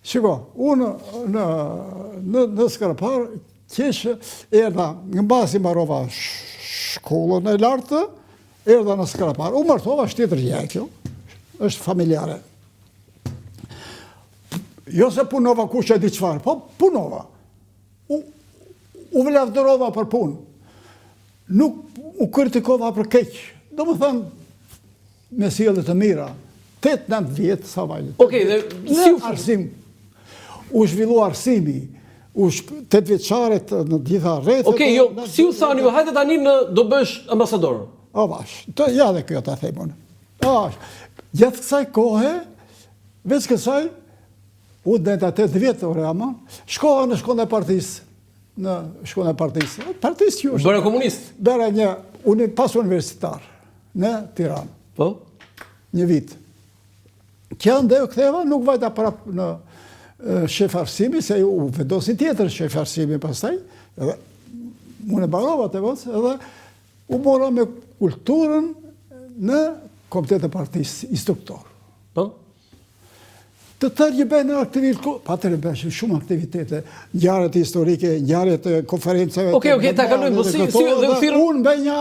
Speaker 2: Shiko, unë në Skarpar, kesh erdha, në basi marrova shkollën e lartë, erdha në Skarpar. U martova shtetër kjo, është familjare. Jo se punova kush e di çfarë, po punova. U vlerësova për punë. Nuk u kritikova për keq. Domethënë, me sjellje të mira. 8-9 vjetë sa vajtë.
Speaker 1: Okej, dhe si u
Speaker 2: arsim. U zhvillu arsimi. 8 vjeçaret në gjitha rrethet.
Speaker 1: Okej, jo, si u thani ju, hajde tani do bësh ambasador.
Speaker 2: Vash, ja dhe kjo ta them unë. Gjatë kësaj kohe, veç kësaj, u denta 8 vjetë ore ama, shkoha në shkollën e partisë. Në shkollën e partisë. Partisë ju është.
Speaker 1: Bëra komunist.
Speaker 2: Bëra pas universitar në Tiranë.
Speaker 1: Po?
Speaker 2: Një vit. Që ndaj u ktheva, nuk vajta prap në shef arsimi, se u vendosi tjetër shef arsimi pastaj, edhe unë e barova të vëtë, edhe u mora me kulturën në Komitet e Partisë instruktor.
Speaker 1: Po?
Speaker 2: Të tërë një bëjnë aktivitet, pa të bëjnë shumë aktivitete, ngjarjet historike, ngjarjet konferencave.
Speaker 1: Okej, ta kalojmë, po si dhe thirrën.
Speaker 2: Unë bëjnja,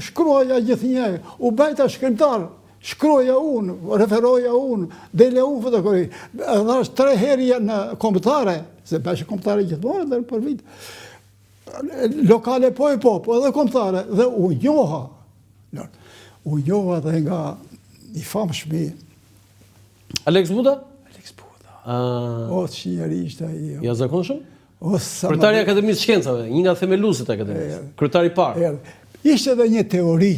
Speaker 2: shkruaja gjithnjë, u bëjta shkrimtar, shkruaja unë, referoja unë, dele unë fotografi. Edhe është 3 herë në kombëtare, se bëjshë kombëtare gjithmonë dhe për vit. Lokale po, edhe kombëtare, dhe u njoha. U njoha dhe nga i famshmi
Speaker 1: Alex Buda?
Speaker 2: Alex Buda.
Speaker 1: O,
Speaker 2: që njeri ishte ai.
Speaker 1: Ja zakonshëm?
Speaker 2: Kryetari
Speaker 1: i Akademisë Shkencave, një nga themeluesit e Akademisë. Kryetari i parë.
Speaker 2: Ishte edhe një teori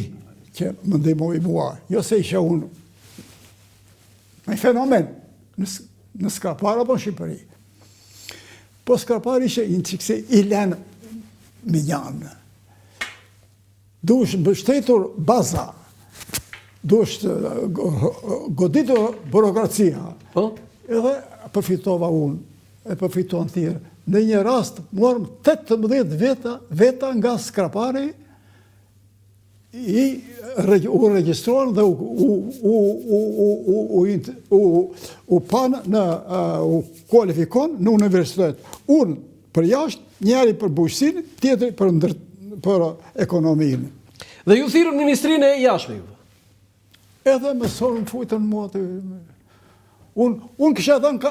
Speaker 2: që më ndihmoi mua, jo se isha unë me fenomen në Skarpar apo në Shqipëri. Po Skarpar ishte një çikse Ilen Minjan. Dush mbështetur baza. Dush goditur burokracia.
Speaker 1: Po?
Speaker 2: Edhe përfitova unë, e përfitoan thirë. Në një rast, morëm 18 veta nga Skrapari, u regjistruan dhe u kualifikon në universitet. Unë për jashtë, njeri për bujqësinë, tjetri për ekonominë.
Speaker 1: Dhe ju thirrën Ministrinë e Jashtme juve?
Speaker 2: Edhe me sorën fujtën mua të... Unë kësha dhënë...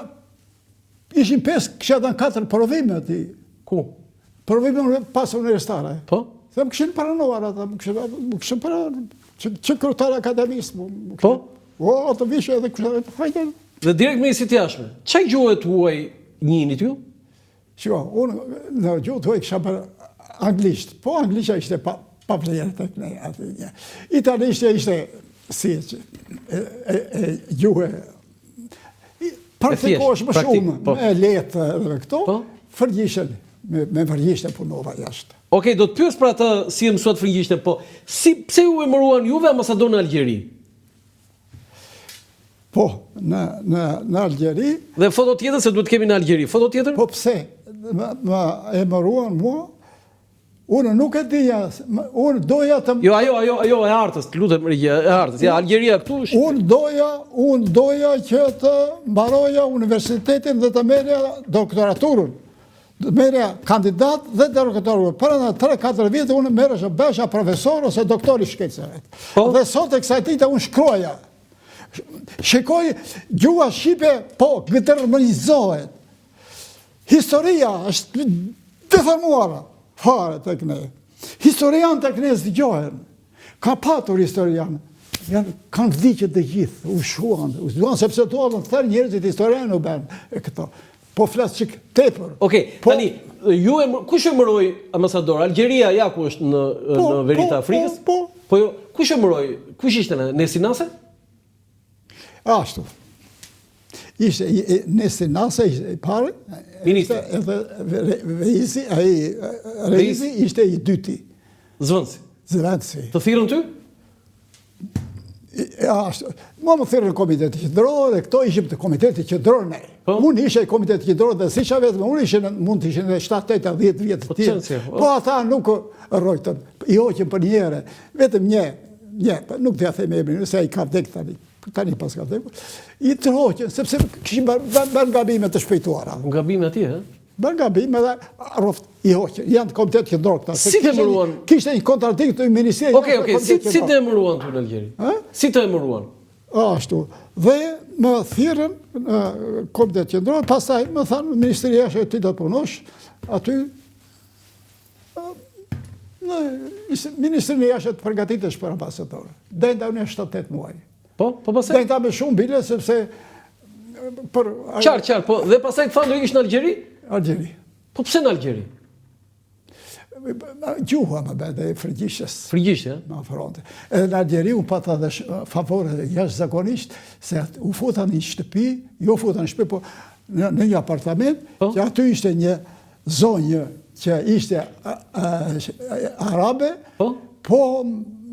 Speaker 2: Ishin 5, kësha dhënë 4 provime ati.
Speaker 1: Ku?
Speaker 2: Provime pas universitare.
Speaker 1: Po?
Speaker 2: Dhe më këshin paranuar ata, më këshin paranuar. Që kryetar akademisë.
Speaker 1: Po?
Speaker 2: O, të vishë edhe kësha dhënë.
Speaker 1: Dhe direkt Ministrit e Jashtme, çaj gjuhët huaj njënit ju?
Speaker 2: Shiko, unë në gjuhët huaj kësha për anglisht. Po, anglisha ishte pa vlerë të këne. Italisht ishte si gjuhë praktikosh më shumë, me letë dhe këto, fërgjishten, me fërgjishten punova jashtë.
Speaker 1: Okej, do të pyes për atë si e mësuat fërgjishten, po pse ju emëruan juve ambasador në Algjeri?
Speaker 2: Po, në Algjeri...
Speaker 1: Dhe foto tjetër, se duhet kemi në Algjeri, foto tjetër?
Speaker 2: Po pse, më emëruan mua, unë nuk e dija, unë doja të...
Speaker 1: Jo, ajo e artës, lutem, e artës, ja, Algjeria këtu...
Speaker 2: Unë doja që të mbaroja universitetin dhe të merja doktoraturën, të merja kandidat dhe doktoraturën. Për në 3-4 vjetë unë merësha besha profesor ose doktor i shkencave. Dhe sot e kësaj dite unë shkroja. Shikoj, gjuha Shqipe, po, gëtërmënizohet. Historia është deformuara. Fare të këne. Historianë të këne zgjohen. Ka patur historianë. Kanë vdicjet dhe gjithë, u shuan, sepse të alën të tërë njerëzit historianë u benë e këto. Po flasë qik tepër.
Speaker 1: Okej, tani, kush emëroi ambasador? Algjeria ja ku është në veri të Afrikës? Po jo, kush emëroi? Kush ishte në Nesinase?
Speaker 2: Ashtu. ishte Nesti Nasa, ishte i pari, edhe Reizi ishte i dyti.
Speaker 1: Zvëndsi. Të thirrën ty?
Speaker 2: Ma më thirrën komiteti qendror dhe këto ishim të komiteti qendror ne. Unë ishe i komiteti qendror dhe si qa vetëm, unë mund të ishin 7-8-10 vjetë të tjerë. Po ata nuk rrojtën, i hoqën për njëre, vetëm një, nuk të ja them emrin, se i ka vdek tani pas ka vdekur, i të hoqën, sepse kishim bërë gabime të shpejtuara.
Speaker 1: Gabime atje, e?
Speaker 2: Bërë gabime dhe roft i hoqën, janë të komitet qendror këta.
Speaker 1: Si të emëruan?
Speaker 2: Kishte një kontradikt të ministeri.
Speaker 1: Okej, si të emëruan të në Algjeri? Si të emëruan?
Speaker 2: Ashtu. Dhe më thirrën në komitet qendror, pastaj më thanë Ministri i Jashtëm ti do të punosh aty. Ministri i Jashtëm të përgatitesh për ambasador. Denda unë 7-8 muaj.
Speaker 1: Po pastaj?
Speaker 2: Denda me shumë bile sepse
Speaker 1: Qarë, po dhe pastaj të thanë do ikish në Algjeri?
Speaker 2: Algjeri.
Speaker 1: Po pse në Algjeri?
Speaker 2: Gjuha më bëde frëgjishës.
Speaker 1: Frëgjishë,
Speaker 2: Në fronte. Edhe në Algjeri unë pata dhe favore jashtëzakonisht, se u futa një shtëpi, jo futa një shtëpi, po në një apartament, që aty ishte një zonjë që ishte arabe, po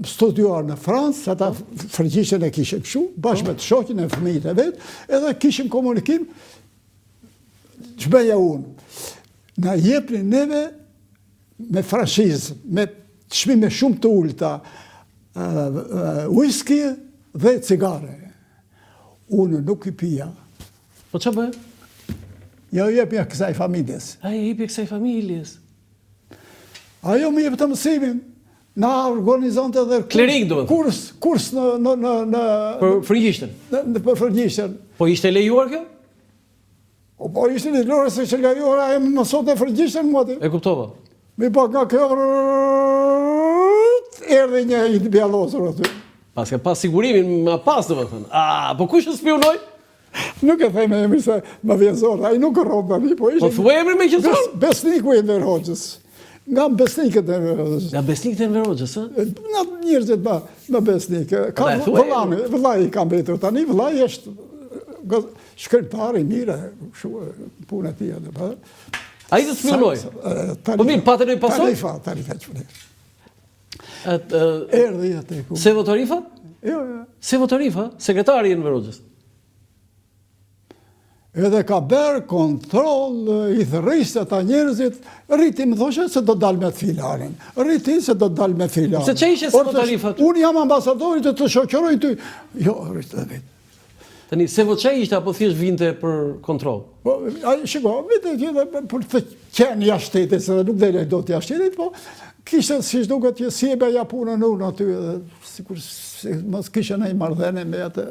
Speaker 2: studiuar në Francë, ata frëgjishën e kishën këshu, bashkë me të shoqin e fëmijët e vetë, edhe kishën komunikim, që bëja unë. Na jepni neve me franshizë, me çmime shumë të ulta, whisky dhe cigare. Unë nuk i pija.
Speaker 1: Po që bëhe?
Speaker 2: Jo jepja kësaj familjes.
Speaker 1: Ajo jepja kësaj familjes.
Speaker 2: Ajo më jep të mësimin. Na organizante dhe
Speaker 1: Klerik, do të
Speaker 2: kurs në
Speaker 1: për frëgjishtën.
Speaker 2: Për frëgjishtën.
Speaker 1: Po ishte lejuar kjo?
Speaker 2: Po ishte lejuar se që lejuar ajo më mësonte frëgjishtën muati.
Speaker 1: E kuptova.
Speaker 2: Mi pa nga kjo erdhi një i të bjallosur aty.
Speaker 1: Pas sigurimin më pas, do të thënë. Po kush e spionoj?
Speaker 2: Nuk e thejme emri se më vjezor, a i nuk rrob tani, po ishte...
Speaker 1: Po thuaj emri me qëtësor?
Speaker 2: Besniku i Enver Hoxhës. Nga besnikët e Enver Hoxhës.
Speaker 1: Nga besnikët e Enver Hoxhës, ha?
Speaker 2: Nga njerëzit më besnikë. Vëllai i kam betur tani, vëllai është shkrimtar i mirë, punë e tij edhe.
Speaker 1: Ai të spionoj. Po mirë, patë në i pasoj?
Speaker 2: Tani fa që erdhi atë ku.
Speaker 1: Sevo Tarifa?
Speaker 2: Jo.
Speaker 1: Sevo Tarifa, sekretari i Enver Hoxhës.
Speaker 2: Edhe ka berë kontrol, i thërrisë ata njerëzit, rriti më thoshe se do dalë me të filanin. Rriti se do dalë me filanin.
Speaker 1: Se që ishe Sevo Tarifa?
Speaker 2: Unë jam ambasadorit të shoqëroj ty. Jo, rritë dhe vetë.
Speaker 1: Tani, Sevo që ishte apo thjesht vinte për kontrol?
Speaker 2: Shiko, vinte për të qenë jashtë shtetit, se nuk dhe do të jashtë shtetit, po kishte si shduket që si e beja punën unë aty, sikur mos kishe në i mardhene me atë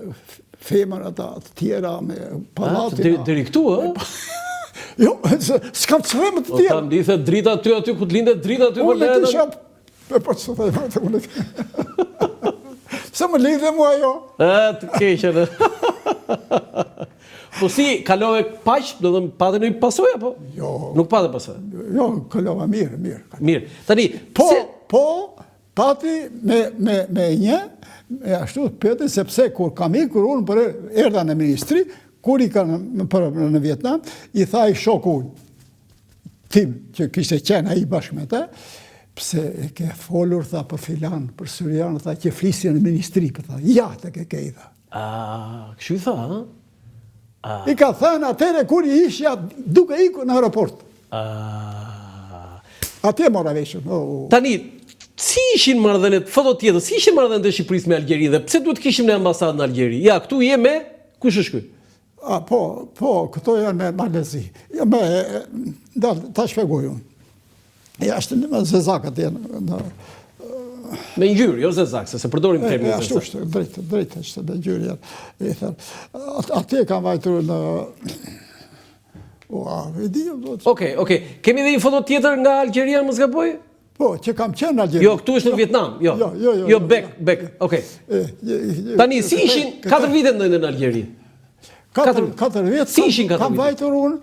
Speaker 2: femër ata të tjera me palatin.
Speaker 1: Deri këtu, e?
Speaker 2: Jo, s'kam të svemë të tjera.
Speaker 1: O, tam dithe drita aty ku t'linde drita aty për lejnë.
Speaker 2: Unë të shapë, për që të thajmë të unë. Se më lidhe mua jo.
Speaker 1: Të keqen. Po si, kalove paqë, do dhe patë në i pasoj, apo?
Speaker 2: Jo.
Speaker 1: Nuk patë pasoj?
Speaker 2: Jo, kalova mirë.
Speaker 1: Mirë. Tani,
Speaker 2: po, pati me një, e ashtu të pëti, sepse kur kam ikur unë për erda në ministri, kur i ka në Vietnam, i tha i shoku tim, që kishte qenë i bashkë me te, pse e ke folur, tha, për filan, për syrian, tha, që flisje në ministri, për tha, ja, të ke i tha.
Speaker 1: Kështu i tha, ha?
Speaker 2: I ka thënë atere kur i ishja duke ikur në aeroport. Atje mora veshën.
Speaker 1: Tani, si ishin marrëdhëniet, foto tjetër, si ishin marrëdhëniet e Shqipërisë me Algjeri dhe pse duhet kishim në ambasadë në Algjeri? Ja, këtu je me, kush është ky?
Speaker 2: Po, këto janë me Malezi. Ta shpjegoj unë. Ja, është në zezakët janë.
Speaker 1: Me ngjyrë, jo zezak, se përdorim termin zezak.
Speaker 2: Ashtu është, drejt është me ngjyrë janë. Atje kam vajtur në...
Speaker 1: Okej. Kemi dhe një foto tjetër nga Algjeria, më zgaboj?
Speaker 2: Po, që kam qenë në Algjeri.
Speaker 1: Jo, këtu është në Vietnam. Jo, bek. Okej. Tani, si ishin 4 vite ndojnë në Algjeri?
Speaker 2: 4 vite.
Speaker 1: Si ishin 4 vite?
Speaker 2: Kam vajtur unë,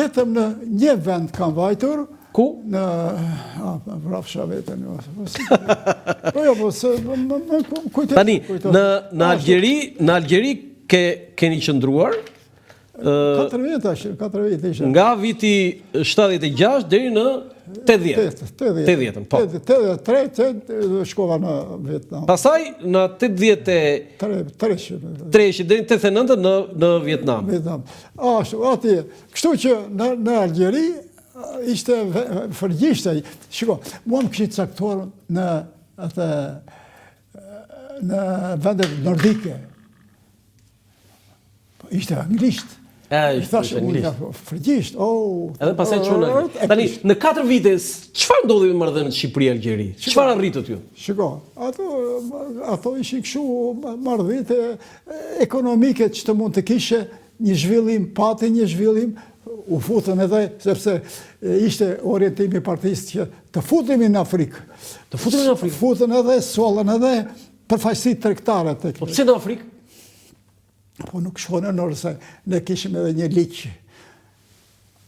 Speaker 2: vetëm në një vend kam vajtur.
Speaker 1: Ku?
Speaker 2: Në... vrafsha vetën. Jo, po, se...
Speaker 1: Tani, në Algjeri keni qëndruar,
Speaker 2: 4 vjet isha.
Speaker 1: Nga viti 76 deri në 80. 80, po.
Speaker 2: 83 shkova në Vietnam.
Speaker 1: Pastaj në 83 deri në 89 në Vietnam.
Speaker 2: Ashtu, atje. Kështu që në Algjeri ishte fërgjishte. Shiko, mua më kishte caktuar në vendet nordike. Ishte anglisht.
Speaker 1: Ishte anglisht.
Speaker 2: Frëgjisht,
Speaker 1: Edhe pastaj çon. Tani në 4 vite çfarë ndodhi me marrëdhëniet Shqipëri-Algjeri? Çfarë arritët ju?
Speaker 2: Shiko, ato ishin kështu marrëdhënie ekonomike që të mund të kishe një zhvillim, pati një zhvillim, u futën edhe sepse ishte orientimi i partisë që të futemi në Afrikë.
Speaker 1: Të futemi në Afrikë.
Speaker 2: Futën edhe sollën edhe përfaqësi tregtare tek.
Speaker 1: Po pse në Afrikë?
Speaker 2: Po nuk shkone nërë se ne kishim edhe një liqë.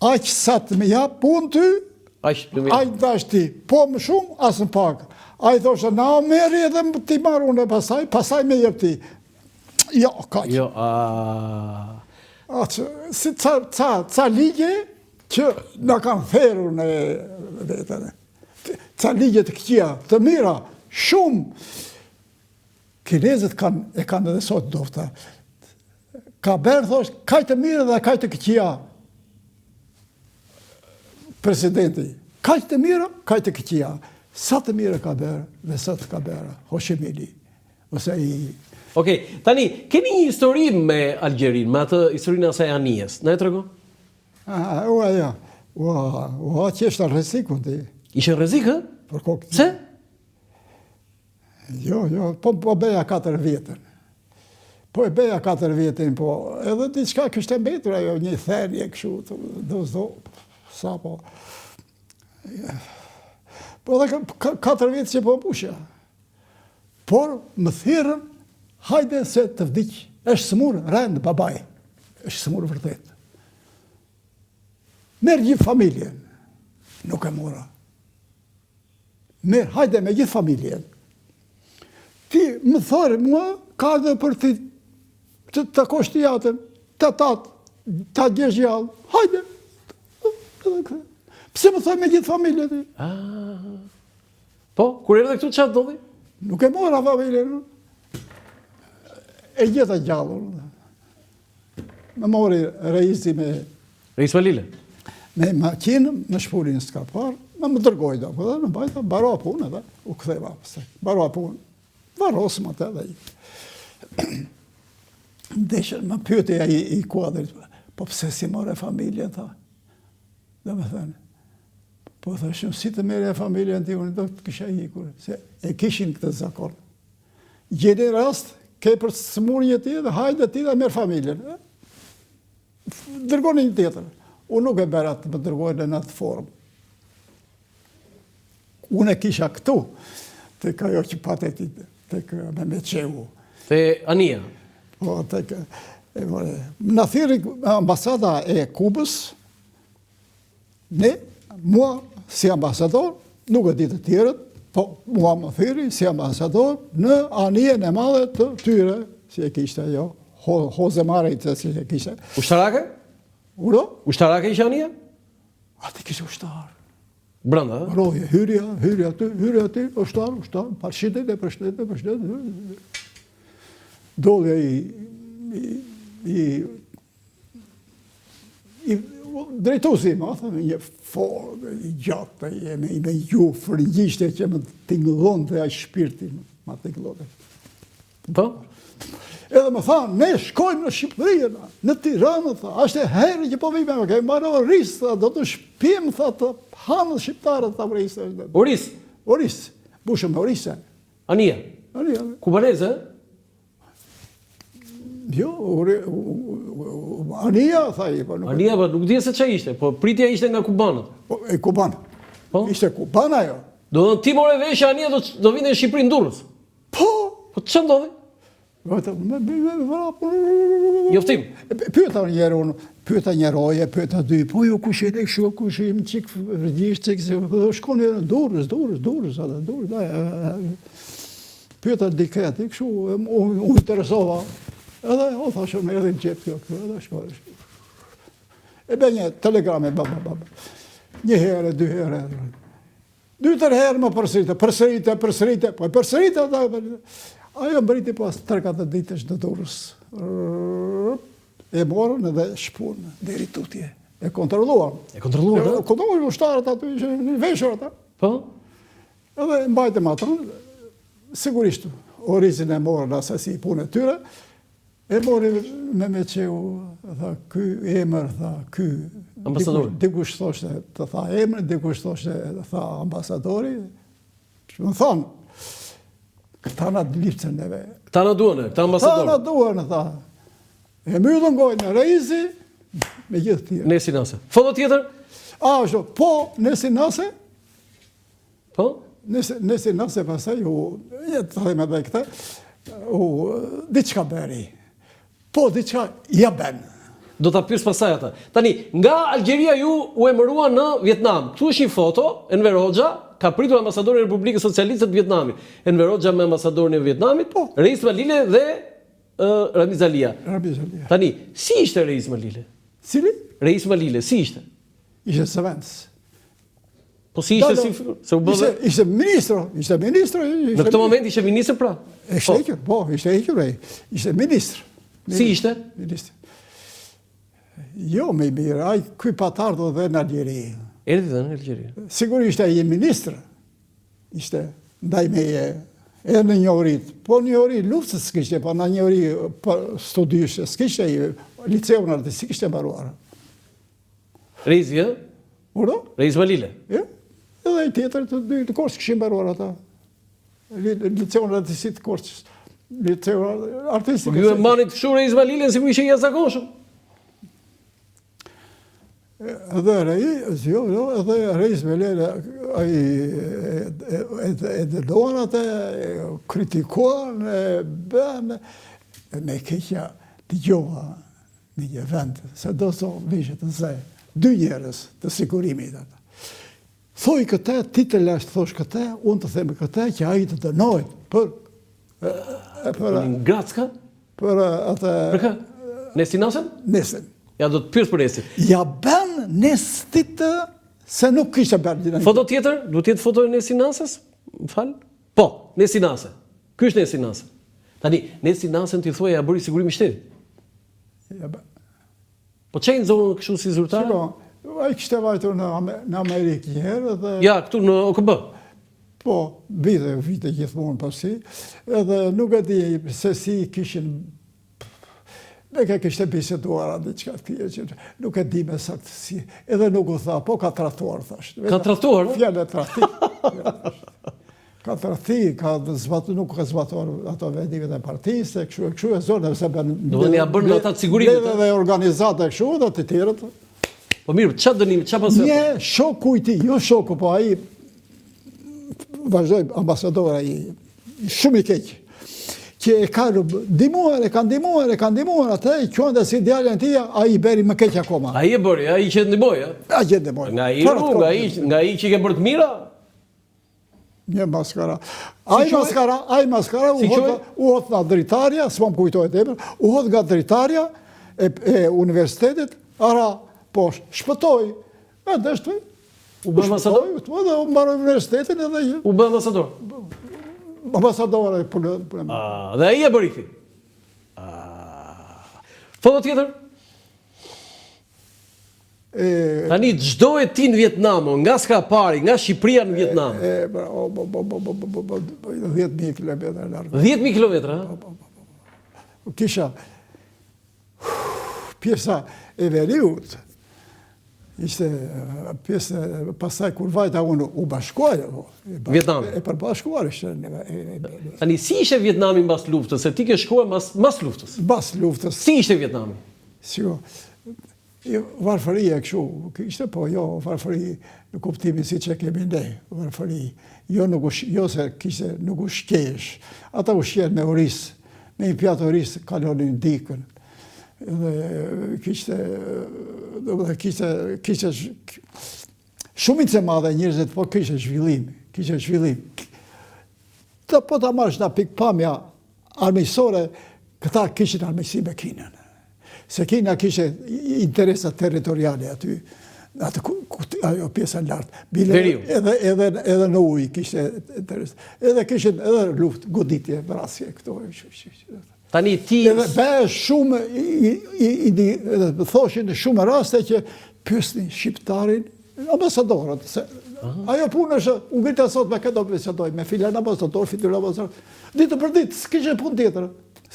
Speaker 2: Aqë sa të me japë punë ty, aqë dash ti, po më shumë, asë në pak. Aqë thoshe, na o meri edhe ti marru në pasaj me jep ti. Jo, kaq.
Speaker 1: Jo,
Speaker 2: Si ca ligje që në kanë theru në vetën. Ca ligje të këqia, të mira, shumë. Kinezët e kanë edhe sot dofta. Ka berë, thosh, kaj të mire dhe kaj të këqia presidenti. Kaj të mire, kaj të këqia. Sa të mire ka berë dhe sa të ka berë. Hoshimili. Ose i...
Speaker 1: Okej, tani, keni një histori me Algjerin, me atë historinë asaj Anijes. Na e trego?
Speaker 2: Ja. Që është rreziku ti.
Speaker 1: Ishe rrezik, hë?
Speaker 2: Për kokë.
Speaker 1: Pse?
Speaker 2: Jo, po beja 4 vjetën. Po e beja 4 vjetin, po edhe diçka kështë e mbetur, ajo një therje kështu, sa po. Po edhe 4 vjetë që po mbushja. Por më thirën, hajde se të vdiq, është smur rend babaj, është smur vërtet. Merë gjithë familjen, nuk e mora. Merë, hajde me gjithë familjen. Ti më thore mua, ka dhe për ti të koshti jatën, të tatë, të gjesh gjallë, hajde. Pse më thoj me gjithë familje ti?
Speaker 1: Po, kur erdhe këtu qatë dodi?
Speaker 2: Nuk e mora familje. E gjitha gjallur. Më mori reisi me...
Speaker 1: Reis Malile?
Speaker 2: Me makinë, në shpurin s'ka parë, më dërgoj do, dhe në bajta, baro punë edhe, u këtheva, baro punë, varosë më të edhe. Ndeshën, më pyeti i kuadrit, po pse si more familjen, tha. Dhe me thënë, po thëshëm, si të mere familjen ti, unë do të kisha ikur, se e kishin këtë zakon. Gjeni rast, ke për smurje ti dhe hajde ti dhe merë familjen. Dërgoni një tjetër. Unë nuk e berat të më dërgojnë në atë formë. Unë e kisha këtu, të kajo që patetit, të kë me qevu.
Speaker 1: Te Ania?
Speaker 2: Po, në thiri ambasada e Kubës, mua si ambasador, nuk e ditë të tjerët, po mua më thiri si ambasador në anijen e madhe të tyre, si e kishte jo, Hoze Marit, si e kishte.
Speaker 1: Ushtarake?
Speaker 2: Uro?
Speaker 1: Ushtarake ishe Ania?
Speaker 2: Ati kishte ushtar.
Speaker 1: Brenda, dhe?
Speaker 2: Roje, hyrja ti, ushtar, parshitet e përshtet. Dolja i drejtusi, ma thëmë, një forë, i gjatë, me ju frëngjishte që më tingëllon të aj shpirtin, ma tingëllon.
Speaker 1: Po?
Speaker 2: Edhe më thanë, ne shkojmë në Shqipëri, në Tiranë, ashtë e herë që po vime, me kemi marrë orisë, do të shpim, të hanë shqiptarët të orisë.
Speaker 1: Orisë?
Speaker 2: Orisë, bushëm me orisë.
Speaker 1: Ania? Kubaneze?
Speaker 2: Jo, Ania, thaj.
Speaker 1: Ania, nuk dhja se që ishte, po pritja ishte nga kubanët.
Speaker 2: E kubanë. Ishte kubana jo.
Speaker 1: Do dhe ti more veshë Ania do vinde në Shqipëri në Durrës.
Speaker 2: Po!
Speaker 1: Po që ndodhi? Joftim.
Speaker 2: Pyeta njerë unë, pyeta njeroje, pyeta dy, po ju kushin e këshu, kushim qikë rëgjisht, shkoni në Durrës, pyeta diket, këshu, u interesova, edhe, o thashë me edhe në qepë kjo, edhe shkoj. E be një telegrame, një herë, dy herë. 2-3 herë më përsërite, po përsërite, ajo mbriti pas 3-4 ditësh në Durrës. E morën edhe shpunë, deri tutje. E kontrolluan. Kontrolluan ushtarët aty, në veshur ata.
Speaker 1: Po?
Speaker 2: Edhe mbajtëm atën, sigurisht, orizin e morën asasi punë e tyre, e morën me qeu, tha, ky emër, tha, ky...
Speaker 1: Ambasador.
Speaker 2: Dikush thoshte, të tha emër, dikush thoshte, tha ambasadori, që më thonë, këta na lipëcën neve.
Speaker 1: Këta na duan, këta ambasador.
Speaker 2: Këta na duan, tha. E myllën gojnë, Reizi, me gjithë tjerë.
Speaker 1: Nesi Nase. Foto tjetër?
Speaker 2: Ashtu, po, Nesi Nase,
Speaker 1: Po?
Speaker 2: Nesi Nase pasaj, të thejme dhe këta, diçka beri. Po, diçka jaben.
Speaker 1: Do ta pyes pasaj ata. Tani, nga Algjeria ju u emërua në Vietnam. Këtu është një foto, Enver Hoxha ka pritur ambasadorin e Republikës Socialiste të Vietnamit. Enver Hoxha me ambasadorin e Vietnamit, po, Reis Malile dhe Ramiz Alia. Tani, si ishte Reis Malile?
Speaker 2: Cili?
Speaker 1: Reis Malile, si ishte?
Speaker 2: Ishte Sëvendës.
Speaker 1: Po si ishte si se u bë?
Speaker 2: Ishte ministro.
Speaker 1: Në këtë moment ishte ministër pra?
Speaker 2: Ishte hequr, po, ishte hequr, ishte ministr.
Speaker 1: Si ishte?
Speaker 2: Ministr. Jo, me i mirë, aj kuj patardo dhe në Algjeri.
Speaker 1: Erdi dhe në Algjeri.
Speaker 2: Sigurisht e i ministr, ishte ndaj meje, e në njohërit. Po njohërit luftës s'kishte, po në njohërit studyshte, s'kishte i liceun artistik ishte mbaruar.
Speaker 1: Reizi, e?
Speaker 2: Uro?
Speaker 1: Reis Malile.
Speaker 2: Edhe i tjetër të dy të Korçë kishin mbaruar ata. Liceun artistik të Korçës. Liceun artistik.
Speaker 1: Ju e manit kështu Reis Malile, sikur ishe jashtëzakonshëm.
Speaker 2: Edhe Reis Malile, e dëdoan atë, kritikuan, me keqja të gjoha në një vend, se do të vishet të zë, 2 njerëz të sigurimit atë. Thoj këte, ti të lash të thosh këte, unë të theme këte, që a i të dënojt për...
Speaker 1: Gracka?
Speaker 2: Për atë...
Speaker 1: Për kë? Nesi Nasën?
Speaker 2: Nesën.
Speaker 1: Ja, do të pyes për Nesin.
Speaker 2: Ja ben Nestit se nuk kishte bërë.
Speaker 1: Foto tjetër? Du tjetë foto e Nesi Nasës? Më falë? Po, Nesi Nasë. Ky është Nesi Nasë. Tani, Nesi Nasën t'i thuaj ja bëri sigurimi shteti.
Speaker 2: Ja ben.
Speaker 1: Po qenë zonë kështu si zyrtar?
Speaker 2: Shiko, a i kishte vajtur në Amerikë njëherë dhe...
Speaker 1: Ja, këtu në OKB.
Speaker 2: Po, vite gjithmonë pasi, edhe nuk e di se si kishin... Ne ka kishte biseduar atë diçka të tillë që nuk e di me saktësi. Edhe nuk u tha, po ka trahtuar thash.
Speaker 1: Ka trahtuar?
Speaker 2: Fjalë tradhti. Ka tradhti, nuk ka zbatuar ato vendimet e partisë, kështu e zonë se bën.
Speaker 1: Do të ja bën ata të sigurimit.
Speaker 2: Dhe organizata kështu dhe të tjerët.
Speaker 1: Po mirë, çfarë dënim, çfarë pas?
Speaker 2: Një shoku i tij, jo shoku, po ai vazhdoi ambasador ai, shumë i keq. Që e kanë dimuar atë, i qënë dhe si djallën tia, a i beri më keq akoma.
Speaker 1: A i e bëri, a i që ndimoj, a?
Speaker 2: A që ndimoj.
Speaker 1: Nga i që ke bërë të mira?
Speaker 2: Një maskara. A i maskara u hot nga dritarja, s'ma më kujtojt e mërë, u hot nga dritarja e universitetit, ara, po, shpëtoj, e deshtë,
Speaker 1: u bë ambasador?
Speaker 2: Dhe u mbarë universitetin edhe një.
Speaker 1: U bë ambasador?
Speaker 2: Ambasador e punë.
Speaker 1: Dhe ai e bëri këtë. Foto tjetër? Tani çdo e ti në Vietnam, nga s'ka pari, nga Shqipëria në Vietnam.
Speaker 2: 10.000 kilometra larg.
Speaker 1: 10.000 kilometra?
Speaker 2: Kisha pjesa e veriut. Ishte pjesë, pasaj kur vajta unë u bashkuar,
Speaker 1: Vietnami.
Speaker 2: E përbashkuar ishte.
Speaker 1: Tani, si ishe Vietnami mbas luftës? Se ti ke shkuar mbas luftës.
Speaker 2: Mbas luftës.
Speaker 1: Si ishte Vietnami?
Speaker 2: Siko, varfëria kështu, ishte po, jo, varfëri në kuptimin si që kemi ne, varfëri. Jo se kishte nuk u shkesh. Ata u shkjen me oris, me një pjatë oris, kalonin dikën. Dhe kishte shumice madhe njerëzit, po kishte zhvillim. Po ta marrësh nga pikpamja armiqësore, këta kishin armiqësi me Kinën. se Kina kishe interesa territoriale aty, ajo pjesa lartë. Edhe në ujë kishte interes. Edhe kishin edhe luftë, goditje, vrasje, këto.
Speaker 1: Tani ti...
Speaker 2: Edhe shumë, thoshin në shumë raste që pyesnin shqiptarin, ambasadorët, se ajo punë është, unë vitë sot me këtë ambasador, me filan ambasador, fitur ambasador, ditë për ditë, s'kishe punë tjetër.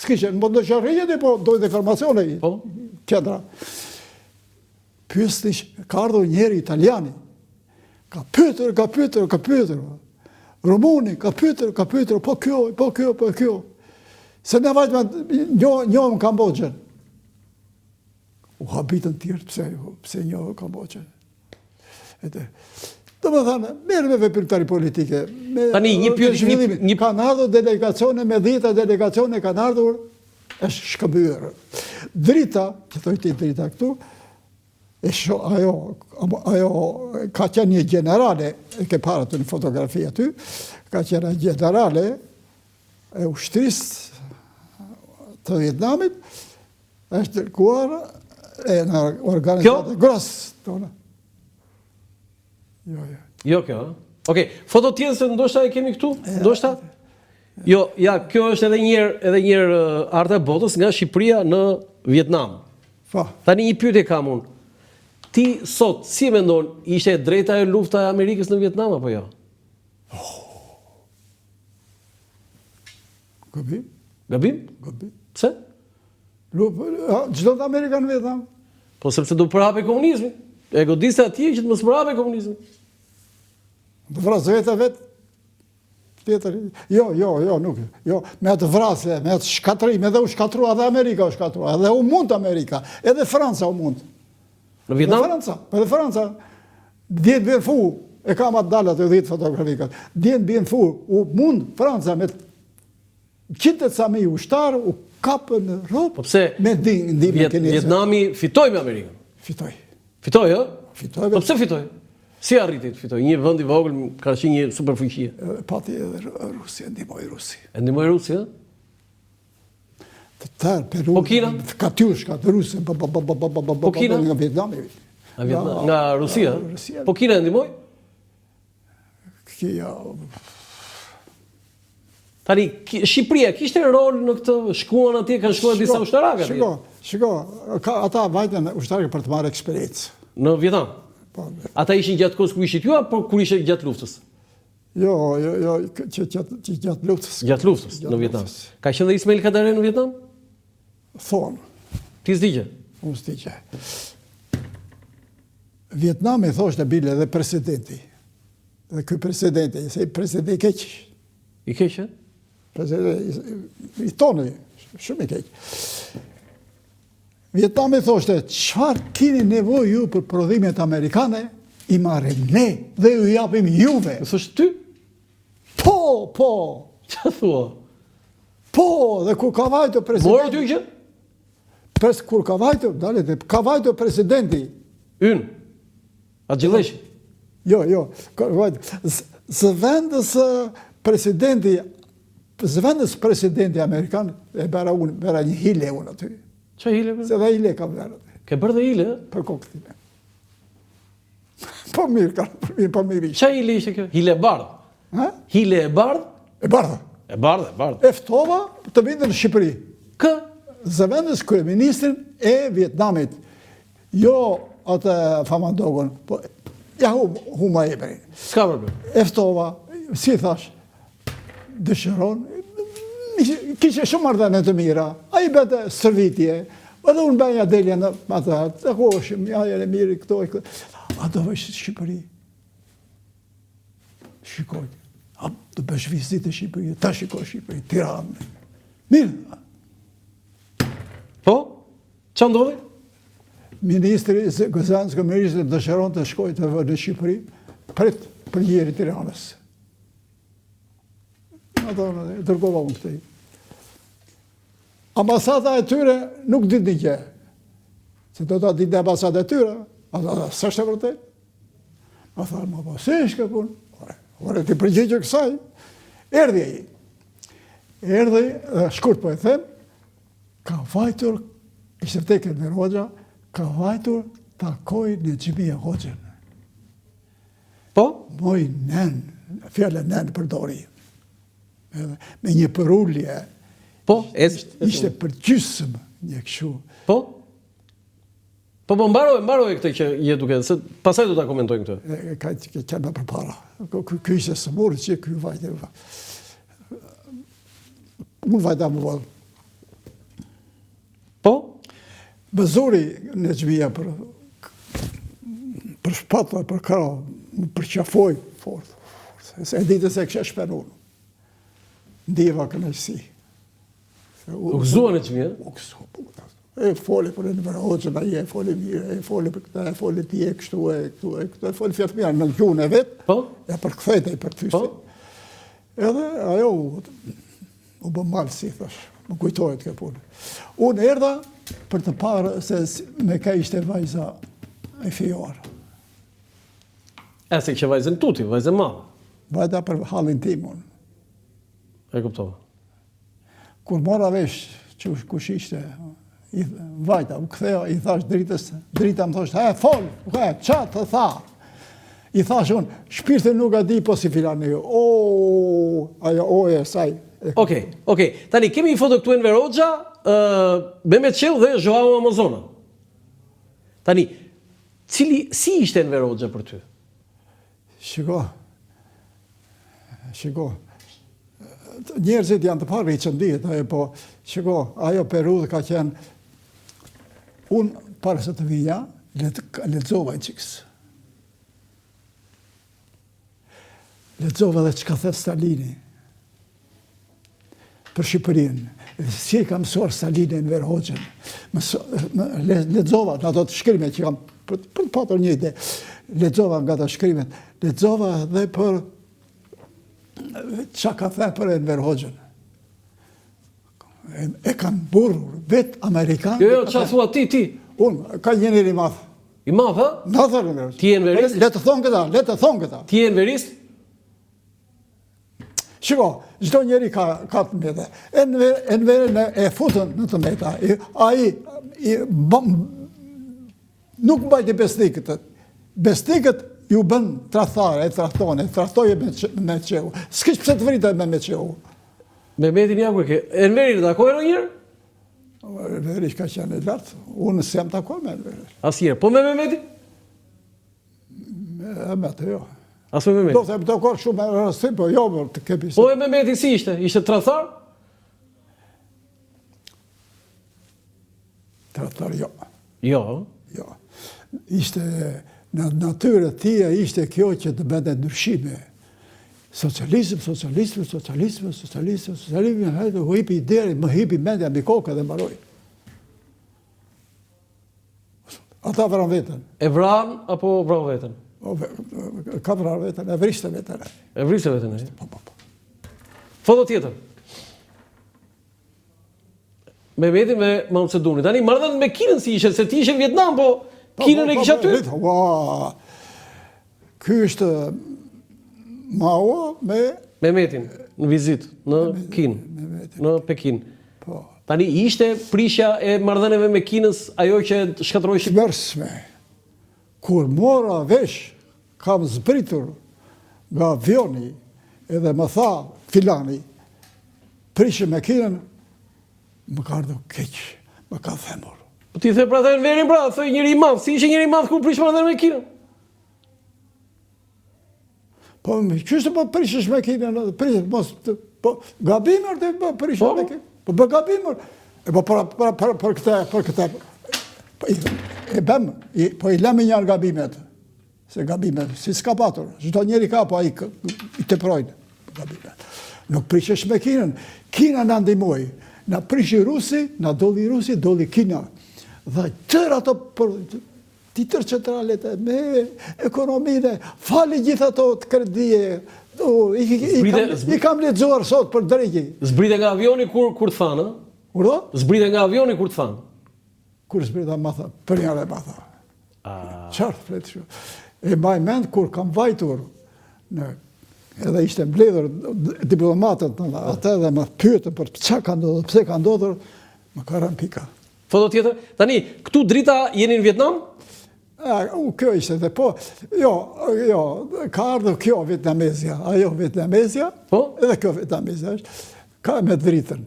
Speaker 2: S'kishe, në do shërrijeni, po dojtë informacione i qendra. Pyesnin, ka ardhur njeri italiani, ka pyetër. Rumuni, ka pyetër, po kjo. Se ne vajtë njohëm Kambodgjën. U habitën tjertë, pse njohëm Kambodgjën. Do më thënë, merë me veprimtari politike.
Speaker 1: Tani, një
Speaker 2: kanë ardhur delegacione, me 10 delegacione kanë ardhur, është shkëmbyrë. Drita, që thojti drita këtu, ajo ka qenë një generale, e ke para të një fotografi aty, ka qenë një generale e ushtrisë të Vietnamit, është dërguar e në organizatë grasë tonë.
Speaker 1: Jo kjo, Okej, foto tjetër se ndoshta e kemi këtu? Ndoshta? Jo, ja, kjo është edhe njërë arta e botës nga Shqipëria në Vietnam. Tani një pyetje kam unë. Ti sot, si e mendon, ishte drejta e lufta e Amerikës në Vietnam apo jo?
Speaker 2: Gabim.
Speaker 1: Gabim?
Speaker 2: Gabim.
Speaker 1: Pse?
Speaker 2: Çdo të Amerika në Vietnam.
Speaker 1: Po sepse do përhape komunizmi. E godiste atje që të mos përhape komunizmi.
Speaker 2: Do vrasë vetë. Tjetër. Jo, nuk. Jo, me atë vrasje, me atë shkatrim, edhe u shkatrua, edhe Amerika u shkatrua, edhe u mund Amerika, edhe Franca u mund.
Speaker 1: Në Vietnam?
Speaker 2: Edhe Franca. Djetë bjen fu, e kam atë dalat e 10 fotografikat. Djetë bjen fu, u mund Franca me qintet sa me ushtarë, u kapë në Europë. Me ndihmën kineze.
Speaker 1: Vietnami fitoj me Amerikën?
Speaker 2: Fitoj.
Speaker 1: Fitoj, ë?
Speaker 2: Fitoj.
Speaker 1: Po pse fitoj? Si arriti të fitoj? Një vend i vogël ka qenë një superfuqi.
Speaker 2: Pati edhe Rusi, ndihmoi Rusi.
Speaker 1: E ndihmoi Rusi, ë?
Speaker 2: Të tërë, Peru,
Speaker 1: po Kina?
Speaker 2: Katyushka, të Rusi,
Speaker 1: po Kina?
Speaker 2: Nga Vietnami.
Speaker 1: Nga Rusia? Po Kina e ndihmoi?
Speaker 2: Kia...
Speaker 1: Tani, Shqipëria, kishte rol në këtë, shkuan atje, kanë shkuar disa ushtarakë atje?
Speaker 2: Shiko, ata vajtën ushtarakë për të marrë eksperiencë.
Speaker 1: Në Vietnam? Ata ishin gjatë kohës kur ishit ju, apo kur ishte gjatë luftës?
Speaker 2: Jo, që gjatë luftës.
Speaker 1: Gjatë luftës, në Vietnam. Ka qenë dhe Ismail Kadare në Vietnam?
Speaker 2: Thonë.
Speaker 1: Ti s'digje?
Speaker 2: Unë s'digje. Vietnami thoshte bile dhe presidenti. Dhe këj presidenti, se presidenti i keq.
Speaker 1: I keq, e?
Speaker 2: I tonë, shumë i keq. Vietnami thoshte, çfarë keni nevojë ju për prodhimet amerikane, i marrim ne dhe ju japim juve.
Speaker 1: Në thosh ty?
Speaker 2: Po.
Speaker 1: Qa thua?
Speaker 2: Po, dhe kur ka vajtë presidenti...
Speaker 1: Morë ty që?
Speaker 2: Kur ka vajtë presidenti...
Speaker 1: Ynë? A Gjileshi?
Speaker 2: Jo. Zëvendës presidenti Amerikan, e bera një hile unë aty.
Speaker 1: Qa hile?
Speaker 2: Se dhe hile kam verë.
Speaker 1: Ke bërë dhe hile?
Speaker 2: Për kokëtime. Po mirë, po mirë.
Speaker 1: Qa hile ishte kjo? Hile e bardhë? Hile e bardhë?
Speaker 2: E bardhë.
Speaker 1: E bardhë.
Speaker 2: Eftova të vindë në Shqipëri.
Speaker 1: Kë?
Speaker 2: Zëvendës kryeministrin e Vietnamit. Jo atë Famandogun, po ja huma e bërë.
Speaker 1: Ska problem.
Speaker 2: Eftova, si thash, dëshiron, kishe shumë ardhene të mira, a i bete sërvitje, edhe unë bënja delja në matat, të hoshim, ja e mirë, këto e këto. A do vëshë Shqipëri? Shikoj, a do bësh vizitë Shqipëri, ta shikoj Shqipëri, Tiranë. Mirë.
Speaker 1: Po? Qa ndodhi?
Speaker 2: Ministri Gëzanskë Ministri dëshiron të shkoj të vë në Shqipëri, pret për njeri Tiranës. Ato dërgova unë këtej. Ambasada e tyre nuk dit një gjë. Se do të ditë ambasada e tyre, së është e vërtet? A tharë, ma po, se ishke punë? Ore, ti përgjigjë kësaj. Erdhi e i. Shkurt po e them, ka vajtur ishte vdekur Enver Hoxha, ka vajtur takoj në Xhimia Hoxhën.
Speaker 1: Po?
Speaker 2: Moj nen, fjala nen përdori. Me një përullje.
Speaker 1: Po?
Speaker 2: Ishte përgjysëm një kështu.
Speaker 1: Po? Po mbaroj këtë që je duke, se pasaj do ta komentojmë këtë.
Speaker 2: Ka më përpara. Ky ishte sëmurë që ky vajte. Unë vajta më vëllë.
Speaker 1: Po?
Speaker 2: Bëzuri në Xhimia për shpata, për kara, më përqafoj fort. E ditë se kësha shpenur. Ndiva kënaqësi.
Speaker 1: U gëzua në Xhimia?
Speaker 2: U gëzua, e foli për Enver Hoxhën, e foli mirë, e foli për këta, e foli ti e kështu, e foli fjatë mirë, në gjuhën e vetë,
Speaker 1: Po?
Speaker 2: e për këthejt e për të fysti. Edhe ajo u bë malë si, thash, më kujtojët kjo punë. Unë erdha për të parë se me ka ishte vajza e fijuar.
Speaker 1: E se që vajzën tuti, vajzën madhe.
Speaker 2: Vajta për halin timun.
Speaker 1: E kuptova.
Speaker 2: Kur mora vesh që kush ishte, vajta, u kthea, i thash dritës, drita më thoshtë, fol, qa të tha? I thash unë, shpirtin nuk a di, po si filani, ajo, e saj.
Speaker 1: Okej. Tani, kemi një foto këtu Enver Hoxha, Mehmet Çeu dhe Joao Amazona. Tani, si ishte Enver Hoxha për ty?
Speaker 2: Shiko, njerëzit janë të parë i që ndihet, po shiko, ajo periudhë ka qenë, unë para se të vija, lexova i qikës. Lexova dhe që ka thëtë Stalini për Shqipërinë. Si e kam mësuar Stalini Enver Hoxhën. Lexova nga ato të shkrimet që kam për të patur një ide. Lexova nga ato shkrimet. Lexova dhe për qa ka thënë për Enver Hoxhën. E kanë burur, vetë Amerikanë.
Speaker 1: Jo, qa thua ti?
Speaker 2: Unë, ka një njëri madh.
Speaker 1: I madh, ha?
Speaker 2: Na thërë Enver Hoxhën.
Speaker 1: Ti enverist?
Speaker 2: Le të thonë këta.
Speaker 1: Ti enverist?
Speaker 2: Shiko, çdo njeri ka të meta. Enverin e futën në të meta. Ai nuk mbajti besnikët. Besnikët ju bën tradhtare, e tradhtoje me Çeu. S'kish pse të vritet me Çeu.
Speaker 1: Mehmetin ja ku e ke. Enverin takoi edhe një herë?
Speaker 2: Enveri ka qenë i lartë. Unë s'jam takuar me Enverin.
Speaker 1: Asnjëherë. Po me Mehmetin?
Speaker 2: Me atë jo.
Speaker 1: As me Mehmetin?
Speaker 2: Do të takuar shumë me rastim, po jo për të kepi.
Speaker 1: Po e Mehmeti si ishte? Ishte tradhtar?
Speaker 2: Tradhtar jo.
Speaker 1: Jo.
Speaker 2: Ishte në natyrë tia ishte kjo që të bënte ndryshime. Socializëm, hajde, u hipi deri, më hipi mendja mbi kokë dhe mbaroi. Ata vranë veten.
Speaker 1: E vranë apo vrau veten?
Speaker 2: Ka vranë veten, e vriste veten.
Speaker 1: E vriste veten, e?
Speaker 2: Po.
Speaker 1: Foto tjetër. Mehmeti me Mao Zedongin. Tani marrën me Kinën si ishte, se ti ishe në Vietnam, po Kinën e kisha ty?
Speaker 2: Ky është Mao me
Speaker 1: Mehmetin në vizitë në Kinë, në Pekin.
Speaker 2: Po.
Speaker 1: Tani ishte prishja e marrëdhënieve me Kinës ajo që shkatërroi Shqipërinë?
Speaker 2: Mërshme. Kur mora vesh, kam zbritur nga avioni edhe më tha filani, prishje me Kinën, më ka ardhur keq, më ka themur.
Speaker 1: Po ti the pra të Enverin pra, thoj njëri i madh, si ishte njëri i madh kur prish marrëdhënie me Kinën?
Speaker 2: Po, qështë po prishesh me Kinën, po gabimër të prishesh me Kinën, po bë gabimër, po për këte, e bëm, po i lemi njërë gabimet, se gabimet, si s'ka patur, çdo njeri ka, po i të projnë gabimet. Nuk prishesh me Kinën, Kina në ndihmoi, na prishi Rusi, na doli Rusi, doli Kina, dhe tërë ato për ti tërë qëtralet me ekonomine, fali gjitha ato të kredije, i kam lexuar sot për drejki.
Speaker 1: Zbrite nga avioni kur thanë?
Speaker 2: Urdo?
Speaker 1: Zbrite nga avioni kur thanë?
Speaker 2: Kur zbrita ma tha, për njëre ma tha. Qartë fletë shumë. E mbaj mend kur kam vajtur, edhe ishte mbledhur diplomatët në atë dhe më pyetën për çka ka ndodhur, pse ka ndodhur, më ka rënë pika.
Speaker 1: Foto tjetër. Tani, këtu drita jeni në Vietnam?
Speaker 2: Kjo ishte dhe po, jo, ka ardhur kjo vietnamezja, ajo vietnamezja, edhe kjo vietnamezja është, ka me dritën.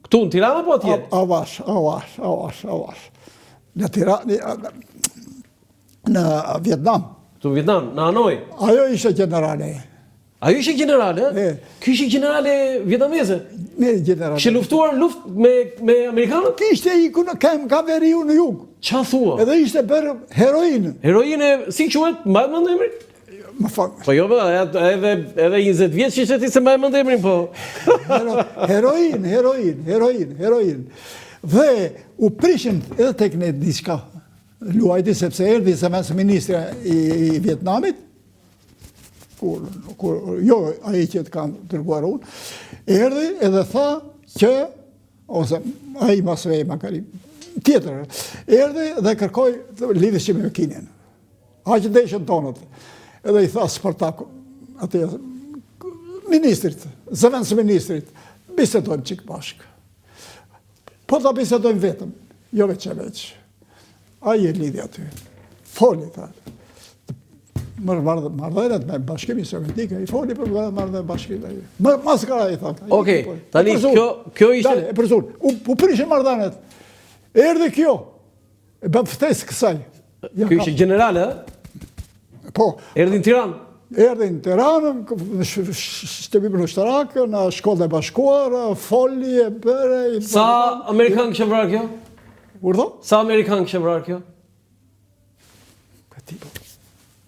Speaker 1: Këtu në Tiranë apo atje?
Speaker 2: Avash. Në Tiranë, në Vietnam.
Speaker 1: Këtu në Vietnam, në Hanoi.
Speaker 2: Ajo ishte generale.
Speaker 1: Ajo ishte generale? Ky ishte generale vietnameze?
Speaker 2: Me generale.
Speaker 1: Kishte luftuar luftë me amerikanët?
Speaker 2: Ishte iku në Kaveriu në jug.
Speaker 1: Qa thua?
Speaker 2: Edhe ishte bërë heroinë.
Speaker 1: Heroinë, si quhet? Mbaj mend emrin?
Speaker 2: Më fal.
Speaker 1: Po jo, edhe 20 vjeç ishte ti se mbaj mend emrin, po.
Speaker 2: Heroinë. Dhe u prishin edhe tek ne diçka luajti, sepse erdhi zëvendës ministri i Vietnamit, jo ai që të kanë dërguar unë, erdhi edhe tha që, ose ai masvej makari, tjetër, erdhi dhe kërkoi lidhje me Kinën. Aq deshën tonët. Edhe i tha Spartaku, atë ministrit, zëvendës ministrit, bisedojmë çik bashkë. Po ta bisedojmë vetëm, jo veç. Ai e lidhi aty. Foli tha. Marrëdhëniet me Bashkimin Sovjetik, i foli për marrëdhëniet me Bashkimin. Maskara i tha.
Speaker 1: Okej, tani kjo ishte
Speaker 2: e përzur. U prishin marrëdhëniet. Erdhi kjo. E bën ftesë kësaj.
Speaker 1: Kjo ishte generale,
Speaker 2: po.
Speaker 1: Erdhi në Tiranë.
Speaker 2: Erdhi në Tiranë, në shtëpinë ushtarake, në shkollën e bashkuara, foli e bëre.
Speaker 1: Sa amerikan kishte vrarë kjo?
Speaker 2: Urdhë?
Speaker 1: Sa amerikan kishte vrarë kjo?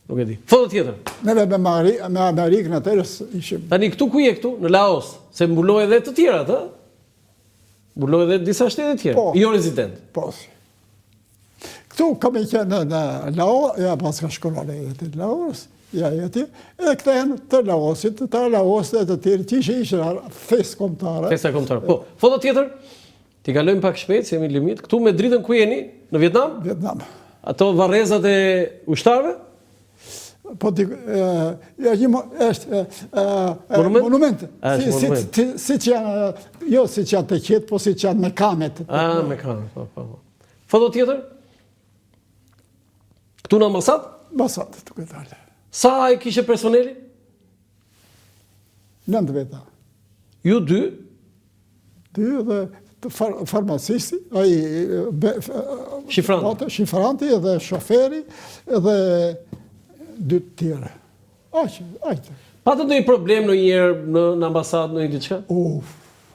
Speaker 1: Nuk e di. Foto tjetër.
Speaker 2: Neve me Amerikën atërës ishim.
Speaker 1: Tani këtu ku je këtu? Në Laos. Se mbuloj edhe të tjerat, ë? Mbuloj edhe disa shtete tjera. Jo rezident.
Speaker 2: Po. Këtu kam e qenë në Laos, ja pas ka shkollën e të Laos, ja jeti, edhe këthen të Laosit, të Laosit e të tjerë, që ishë fesë kombëtare.
Speaker 1: Festa kombëtare. Po, foto tjetër? Ti kalojmë pak shpejt, se jemi limit. Këtu me dritën ku jeni? Në Vietnam?
Speaker 2: Vietnam.
Speaker 1: Ato varrezat e ushtarëve?
Speaker 2: Po është monument. Si që janë, jo si që janë të qetë, po si që janë me kamet.
Speaker 1: Me kamet, po. Foto tjetër? Këtu në ambasadë?
Speaker 2: Ambasadë, të këtë dalë.
Speaker 1: Sa e kishe personeli?
Speaker 2: 9 veta.
Speaker 1: Ju 2?
Speaker 2: 2 dhe farmacisti, shifranti edhe shoferi edhe 2 tjere. Ajte.
Speaker 1: Patë ndonjë problem ndonjëherë në ambasadë në diçka?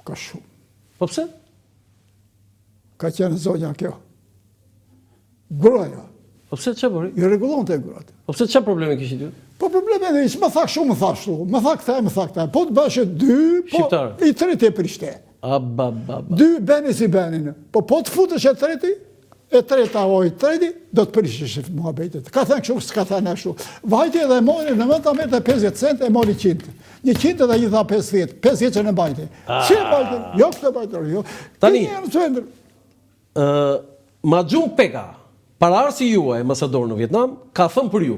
Speaker 2: Ka shumë.
Speaker 1: Po pse?
Speaker 2: Ka qenë zonja kjo. Gruaja.
Speaker 1: Po pse çfarë bëri?
Speaker 2: I rregullonte gruat.
Speaker 1: Po pse çfarë probleme kishit ju?
Speaker 2: Po probleme ne, më tha shumë, më tha ashtu. Më tha këta. Po të bashë 2, po i treti e prishte. 2 beni si benin. Po të futesh e treti, e treta o i treti, do të prishesh muhabetet. Ka thënë kështu, s'ka thënë ashtu. Vajti edhe mori në 50 cent e mori 100. 100 edhe i dha 50. 50 që në bajti. Si e bajti? Jo këtë bajtër, jo.
Speaker 1: Tani, Majung Peka, paraardhësi juaj, ambasador në Vietnam, ka thënë për ju.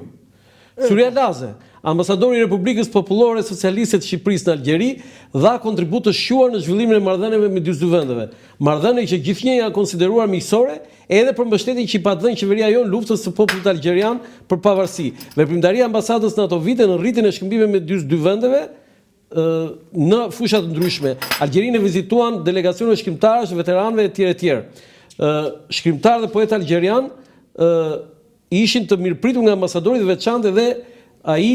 Speaker 1: Surja Laze, ambasadori i Republikës Popullore Socialiste të Shqipërisë në Algjeri, dha kontribut të shquar në zhvillimin e marrëdhënieve midis dy vendeve. Marrëdhënie që gjithnjë janë konsideruar miqësore, edhe për mbështetjen që i patdhënë qeveria jonë luftës së popullit algjerian për pavarësi. Veprimtaria e ambasadës në ato vite në rritjen e shkëmbimeve midis dy vendeve në fusha të ndryshme. Algjerinë vizituan delegacione shkrimtarësh, veteranëve etj. Shkrimtarë dhe poetë algjerian ishin të mirëpritur nga ambasadori dhe veçantë dhe ai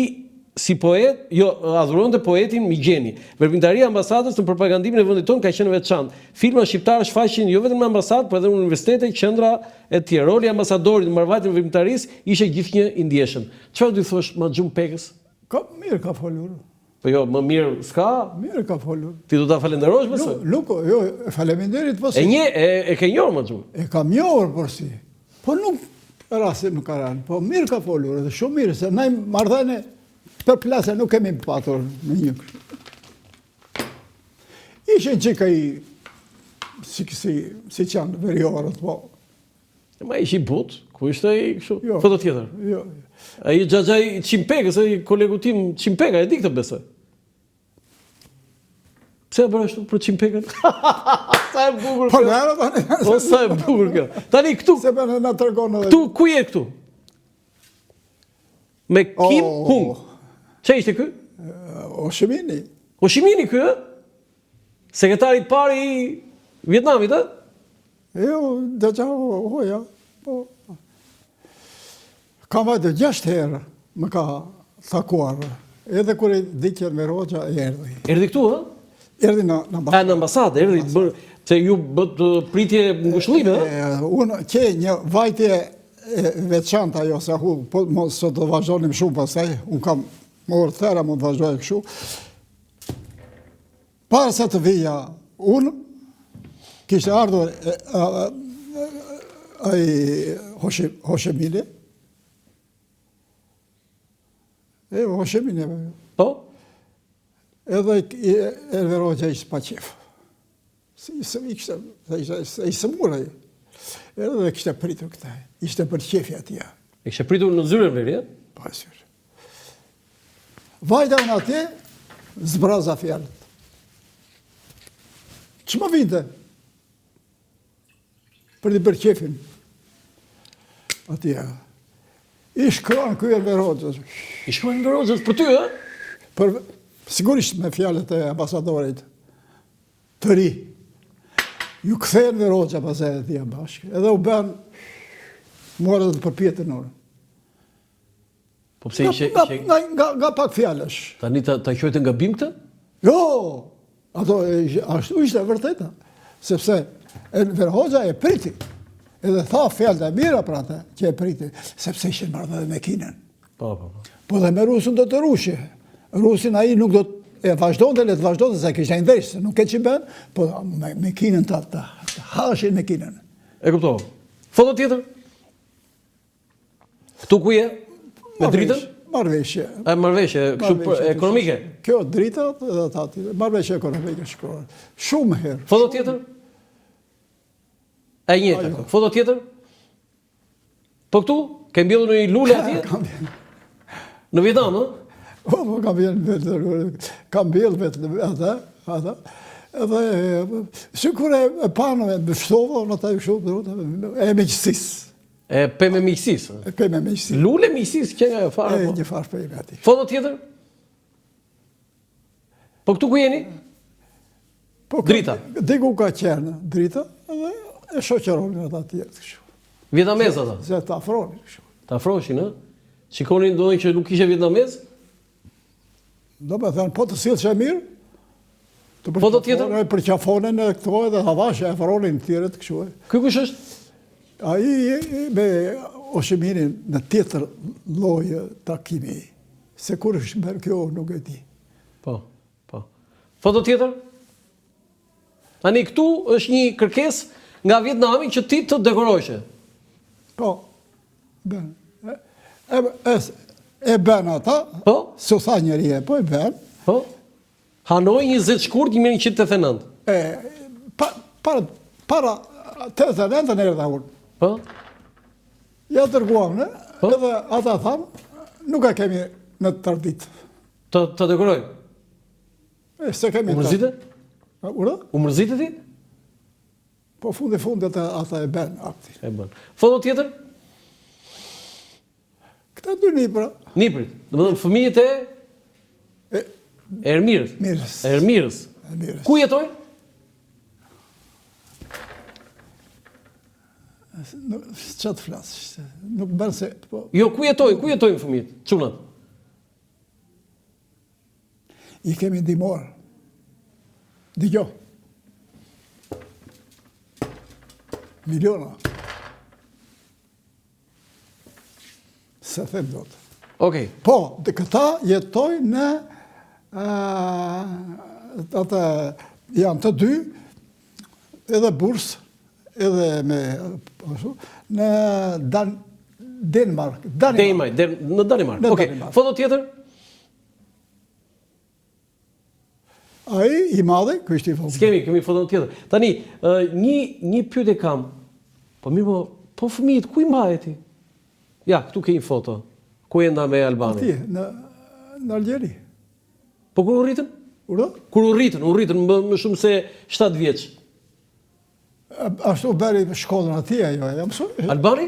Speaker 1: si poet, adhuronte poetin Migjeni. Veprimtaria e ambasadës në propagandimin e vendit tonë ka qenë veçantë. Filma shqiptarë shfaqin jo vetëm në ambasadë, por edhe në universitete, qendra etj. Roli i ambasadorit në marrëvajtjen e veprimtarisë ishte gjithnjë i ndjeshëm. Çfarë do i thosh Majung Pekës?
Speaker 2: Mirë ka folur.
Speaker 1: Po jo, më mirë s'ka?
Speaker 2: Mirë ka folur.
Speaker 1: Ti do ta falenderosh besoj?
Speaker 2: Nuk, jo, faleminderit po si.
Speaker 1: E ke njohur Majung?
Speaker 2: E kam njohur por si. Po nuk rasti nuk ka rënë, po mirë ka folur, edhe shumë mirë, se ne marrëdhënie për plase nuk kemi patur në një. Ishin që ka si qanë veriorët, po.
Speaker 1: Ma ishi but, ku ishte i kështu? Foto tjetër.
Speaker 2: Jo.
Speaker 1: A i Xhaxhaj Qimpekës, a i kolegu tim Qimpeka, e di këtë besoj. Pse e bërë ashtu për Qimpekën? Sa e bukur
Speaker 2: Po
Speaker 1: kjo.
Speaker 2: merë tani.
Speaker 1: Po sa e bukur kjo. Tani këtu,
Speaker 2: Se më na tregon edhe.
Speaker 1: këtu ku je këtu? Me Kim
Speaker 2: Oh.
Speaker 1: Hung. Çe ishte ky?
Speaker 2: Oshimini.
Speaker 1: Ho Chi Minh ky, ë? Sekretari i parë i Vietnamit, ë?
Speaker 2: Jo, dhe që hoja, po. Kam vajtë 6 herë më ka takuar. Edhe kur e dikjen me Roxha, erdhi.
Speaker 1: Erdhi këtu, ë?
Speaker 2: Erdhi në ambasadë.
Speaker 1: Në ambasadë, erdhi të bërë, se ju bët pritje ngushëllime, ë?
Speaker 2: Unë ke një vajtje veçanta ajo, se po mos sot të vazhdonim shumë pastaj, unë kam morë thera mund të vazhdoj kështu. Para se të vija unë, kishte ardhur ai Ho Chi Minh. Ho Chi Minh.
Speaker 1: Po?
Speaker 2: Edhe Enver Hoxha ishte pa qef. I sëmuraj. Edhe kishte pritur këta. Ishte për qefja atje.
Speaker 1: E kështë pritur në zyrën veri, ë?
Speaker 2: Pa syr. Vajta unë atje, zbraza fjalët. Që më vinte? Për të bërë qefin. Atje. I shkruan ky Enver Hoxha.
Speaker 1: I shkruan në Roxhës për ty, ë?
Speaker 2: Sigurisht me fjalët e ambasadorit të ri. Ju kthehen Enver Hoxha pas e atje bashkë. Edhe u bën morë të përpjetën orë.
Speaker 1: Po pse ishe...
Speaker 2: Nga pak fjallësh.
Speaker 1: Tani ta quajtë gabim këtë?
Speaker 2: Jo, ato ashtu ishte vërteta. Sepse Enver Hoxha e priti. Edhe tha fjallët e mira për atë që e priti. Sepse ishe marrë dhe me Kinën.
Speaker 1: Po.
Speaker 2: Po dhe me Rusin do të rushje. Rusin ai nuk do të vazhdonte, le të vazhdonte, se kishte një ndeshë, se nuk e që ben, po me Kinën të hashin me Kinën.
Speaker 1: E kuptova. Foto tjetër? Këtu ku je? Me dritën?
Speaker 2: Marrëveshje.
Speaker 1: E marrëveshje, kështu ekonomike?
Speaker 2: Kjo drita edhe ta tjetër. Marrëveshje ekonomike shkruar. Shumë herë.
Speaker 1: Foto tjetër? E njëjta. Foto tjetër? Po këtu? Ke mbjellur një lule atje? Në Vietnam, ë?
Speaker 2: Po, kam bjellë vetë ata. Edhe, sikur e panë me fshtovë, në ta e miqësisë.
Speaker 1: E pemë me miqësisë.
Speaker 2: E pemë me miqësisë.
Speaker 1: Lule miqësisë, që nga fare?
Speaker 2: E një farë pemë ati.
Speaker 1: Foto tjetër? Po këtu ku jeni? Drita.
Speaker 2: Diku ka qenë drita, edhe e shoqëronin ata tjerë kështu.
Speaker 1: Vietnamez ata?
Speaker 2: Se ta afronin kështu.
Speaker 1: Ta afroshin, ë? Shikonin ndonjë që nuk ishe vietnamez?
Speaker 2: Do me thënë, po të silë që e mirë,
Speaker 1: Foto tjetër?
Speaker 2: e përqafonin e këto edhe havashe, e afronin tjerët kështu.
Speaker 1: Ky kush është?
Speaker 2: Ai me Ho Chi Minh në tjetër lloj takimi. Se kur është bërë kjo, nuk e di.
Speaker 1: Po. Foto tjetër? Tani këtu është një kërkesë nga Vietnami që ti të dekorojshe.
Speaker 2: Po, ben. E ben ata,
Speaker 1: Po?
Speaker 2: se u tha njëri e, po e ben.
Speaker 1: Po? Hanoi 20 shkurt 1989.
Speaker 2: Para 89 në erdha unë.
Speaker 1: Po?
Speaker 2: Ja dërguam, ne?
Speaker 1: Po?
Speaker 2: Edhe ata thamë, nuk e kemi në të tërdit.
Speaker 1: Të dekoroj?
Speaker 2: Se kemi
Speaker 1: U mërzite?
Speaker 2: Ura?
Speaker 1: U mërzite ti?
Speaker 2: Po fundet ata e ben akti.
Speaker 1: E bën. Foto tjetër?
Speaker 2: Këta dy nipra.
Speaker 1: Niprit. Domethënë fëmijët e Ermirës. Ermirës. Ku jetojnë?
Speaker 2: Qa të flasë, nuk bërë se...
Speaker 1: Jo, ku jetojnë fëmijët, çunat?
Speaker 2: I kemi ndihmuar. Dëgjoj. Miliona. Se them dot.
Speaker 1: Okej.
Speaker 2: Po, dhe këta jetojnë në... ata janë të dy, edhe bursë, edhe me në Denmark.
Speaker 1: Në Danimark. Okej. Foto tjetër?
Speaker 2: Ai i madhe, ky është i vogël.
Speaker 1: Kemi foto tjetër. Tani, një pyetje kam. Po mirë, po fëmijët ku i mbahet ti? Ja, këtu ke një foto. Ku enda me Albanin?
Speaker 2: Atje, në Algjeri.
Speaker 1: Po kur u rritën?
Speaker 2: Ura?
Speaker 1: Kur u rritën më shumë se 7 vjeç.
Speaker 2: Ashtu beri shkollën atje, jo, ja mësoj.
Speaker 1: Albani?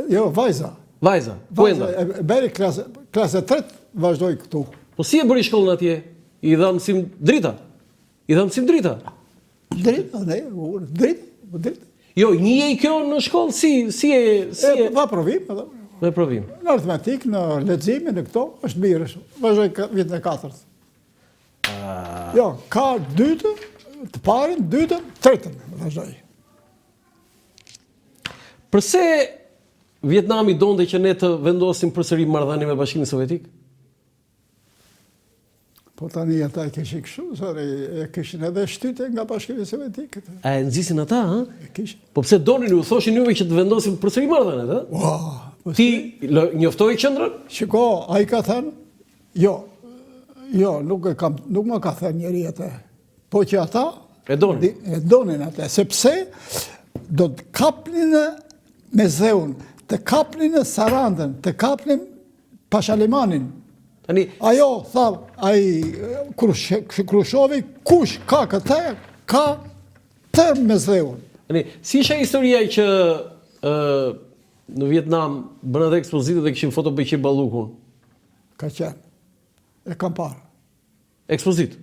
Speaker 2: Jo, vajza.
Speaker 1: Vajza, Puenda.
Speaker 2: Beri klasë 3 vazhdoj këtu.
Speaker 1: Po si e bëri shkollën atje? I dha mësim drita?
Speaker 2: Drita, ne, drita.
Speaker 1: Jo, njëjë kjo në shkollë, si e...
Speaker 2: Va provim,
Speaker 1: Me provim.
Speaker 2: Në aritmetik, në leximin, në këto, është mirë, vazhdoj vitën e 4. Jo, ka dytën, të parin, dytën, tretën, vazhdoj.
Speaker 1: Përse Vietnami donte që ne të vendosim përsëri marrëdhënie me Bashkimin Sovjetik?
Speaker 2: Po tani ata e kishin kështu, e kishin edhe shtyte nga Bashkimi Sovjetik.
Speaker 1: A e nxisin ata, ha?
Speaker 2: E kishin.
Speaker 1: Po pse donin ju, thoshin juve që të vendosim përsëri marrëdhëniet, ha?
Speaker 2: Wow,
Speaker 1: Ti njoftoi qendrën?
Speaker 2: Shiko, ai ka thënë, jo, nuk më ka thënë njeri atë. Po që ata
Speaker 1: E donin.
Speaker 2: E donin atë, sepse do të kapnin me Zeun, të kapnin Sarandën, të kapnin Pashalimanin.
Speaker 1: Tani,
Speaker 2: Ajo, tha, ai Krushovi, kush ka këtë, ka të me Zeun.
Speaker 1: tani, si isha historia që në Vietnam bën edhe ekspozitë dhe kishin foto Beqir Ballukun?
Speaker 2: Ka qenë, e kam parë.
Speaker 1: Ekspozitë.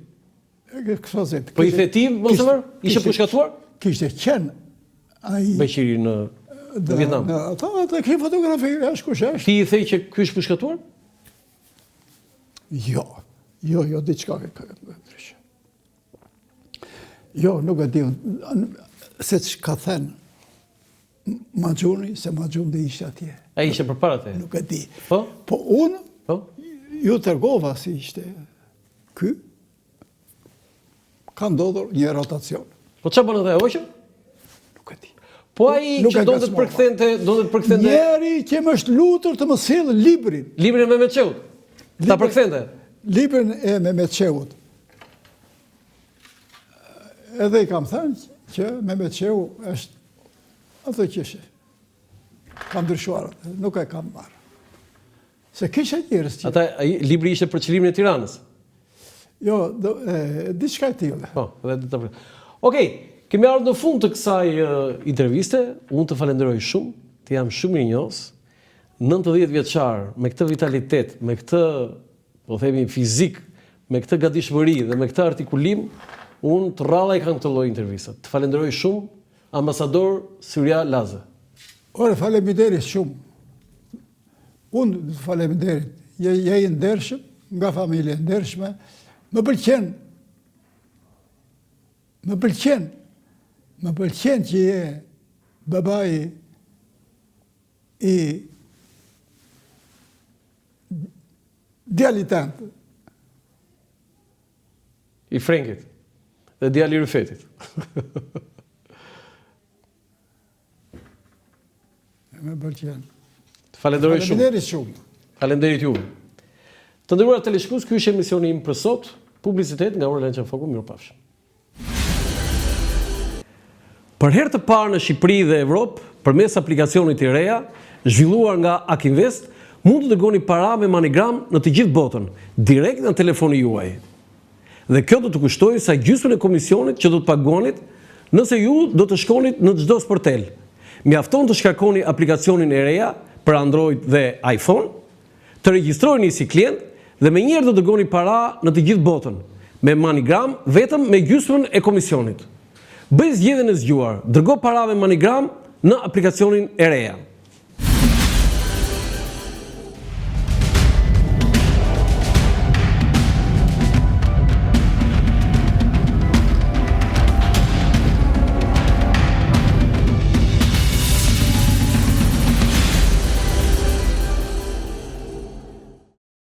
Speaker 2: Ekspozit.
Speaker 1: Po i thetiv, mos e vër? Ishte përshkatuar?
Speaker 2: Kishte qenë ai
Speaker 1: Beqiri në Vietnam.
Speaker 2: Ata kishin fotografi, është kush është.
Speaker 1: Ti i thej që ky është përshkatuar?
Speaker 2: Jo, diçka ndryshe. Jo, nuk e di, se që ka thënë Maxhuni, se Maxhuni ishte atje.
Speaker 1: A ishte përpara te?
Speaker 2: Nuk e di.
Speaker 1: Po?
Speaker 2: Po unë,
Speaker 1: Po?
Speaker 2: ju tërgova si ishte ky, ka ndodhur një rotacion.
Speaker 1: Po çfarë bën atë hoqë?
Speaker 2: Nuk e di.
Speaker 1: Po ai që donte të përkthente
Speaker 2: Njeri që më është lutur të më sjellë librin.
Speaker 1: librin e Mehmetçeut. Ta përkthente.
Speaker 2: Librin e Mehmetçeut. Edhe i kam thënë që Mehmetçeu është atë që është. Ka ndryshuar, nuk e kam marrë. Se kisha njerëz që...
Speaker 1: Libri ishte për qëllimin e Tiranës.
Speaker 2: Jo, diçka e tillë.
Speaker 1: Po, edhe të Okej, kemi ardhur në fund të kësaj interviste. Unë të falenderoj shumë, të jam shumë mirënjohës. 90 vjeçar, me këtë vitalitet, me këtë, po themi, fizik, me këtë gatishmëri dhe me këtë artikulim, unë të rralla i kam këtë lloj intervistat. Të falenderoj shumë, ambasador Surja Laze.
Speaker 2: Ore, faleminderit shumë. Unë faleminderit. Je i ndershëm, nga familje ndershme. Më pëlqen që je babai i djalit tënd.
Speaker 1: I Frenkit dhe djali i Rëfetit.
Speaker 2: Më pëlqen.
Speaker 1: Të falenderoj shumë.
Speaker 2: Faleminderit shumë.
Speaker 1: Faleminderit juve. Të nderuar teleshikues, ky është emisioni im për sot, publicitet nga Ora Lança Foku, mirupafshim. Për herë të parë në Shqipëri dhe Evropë, përmes aplikacionit i reja, zhvilluar nga Akinvest, mund të dërgoni para me MoneyGram në të gjithë botën, direkt në telefoni juaj. Dhe kjo do të kushtojë sa gjysmën e komisionit që do të paguanit nëse ju do të shkonit në çdo sportel. Mjafton të shkarkoni aplikacionin e reja për Android dhe iPhone, të regjistroheni si klient dhe menjëherë do të dërgoni para në të gjithë botën, me MoneyGram vetëm me gjysmën e komisionit. Bëj zgjedhjen e zgjuar, dërgo para me MoneyGram në aplikacionin e reja.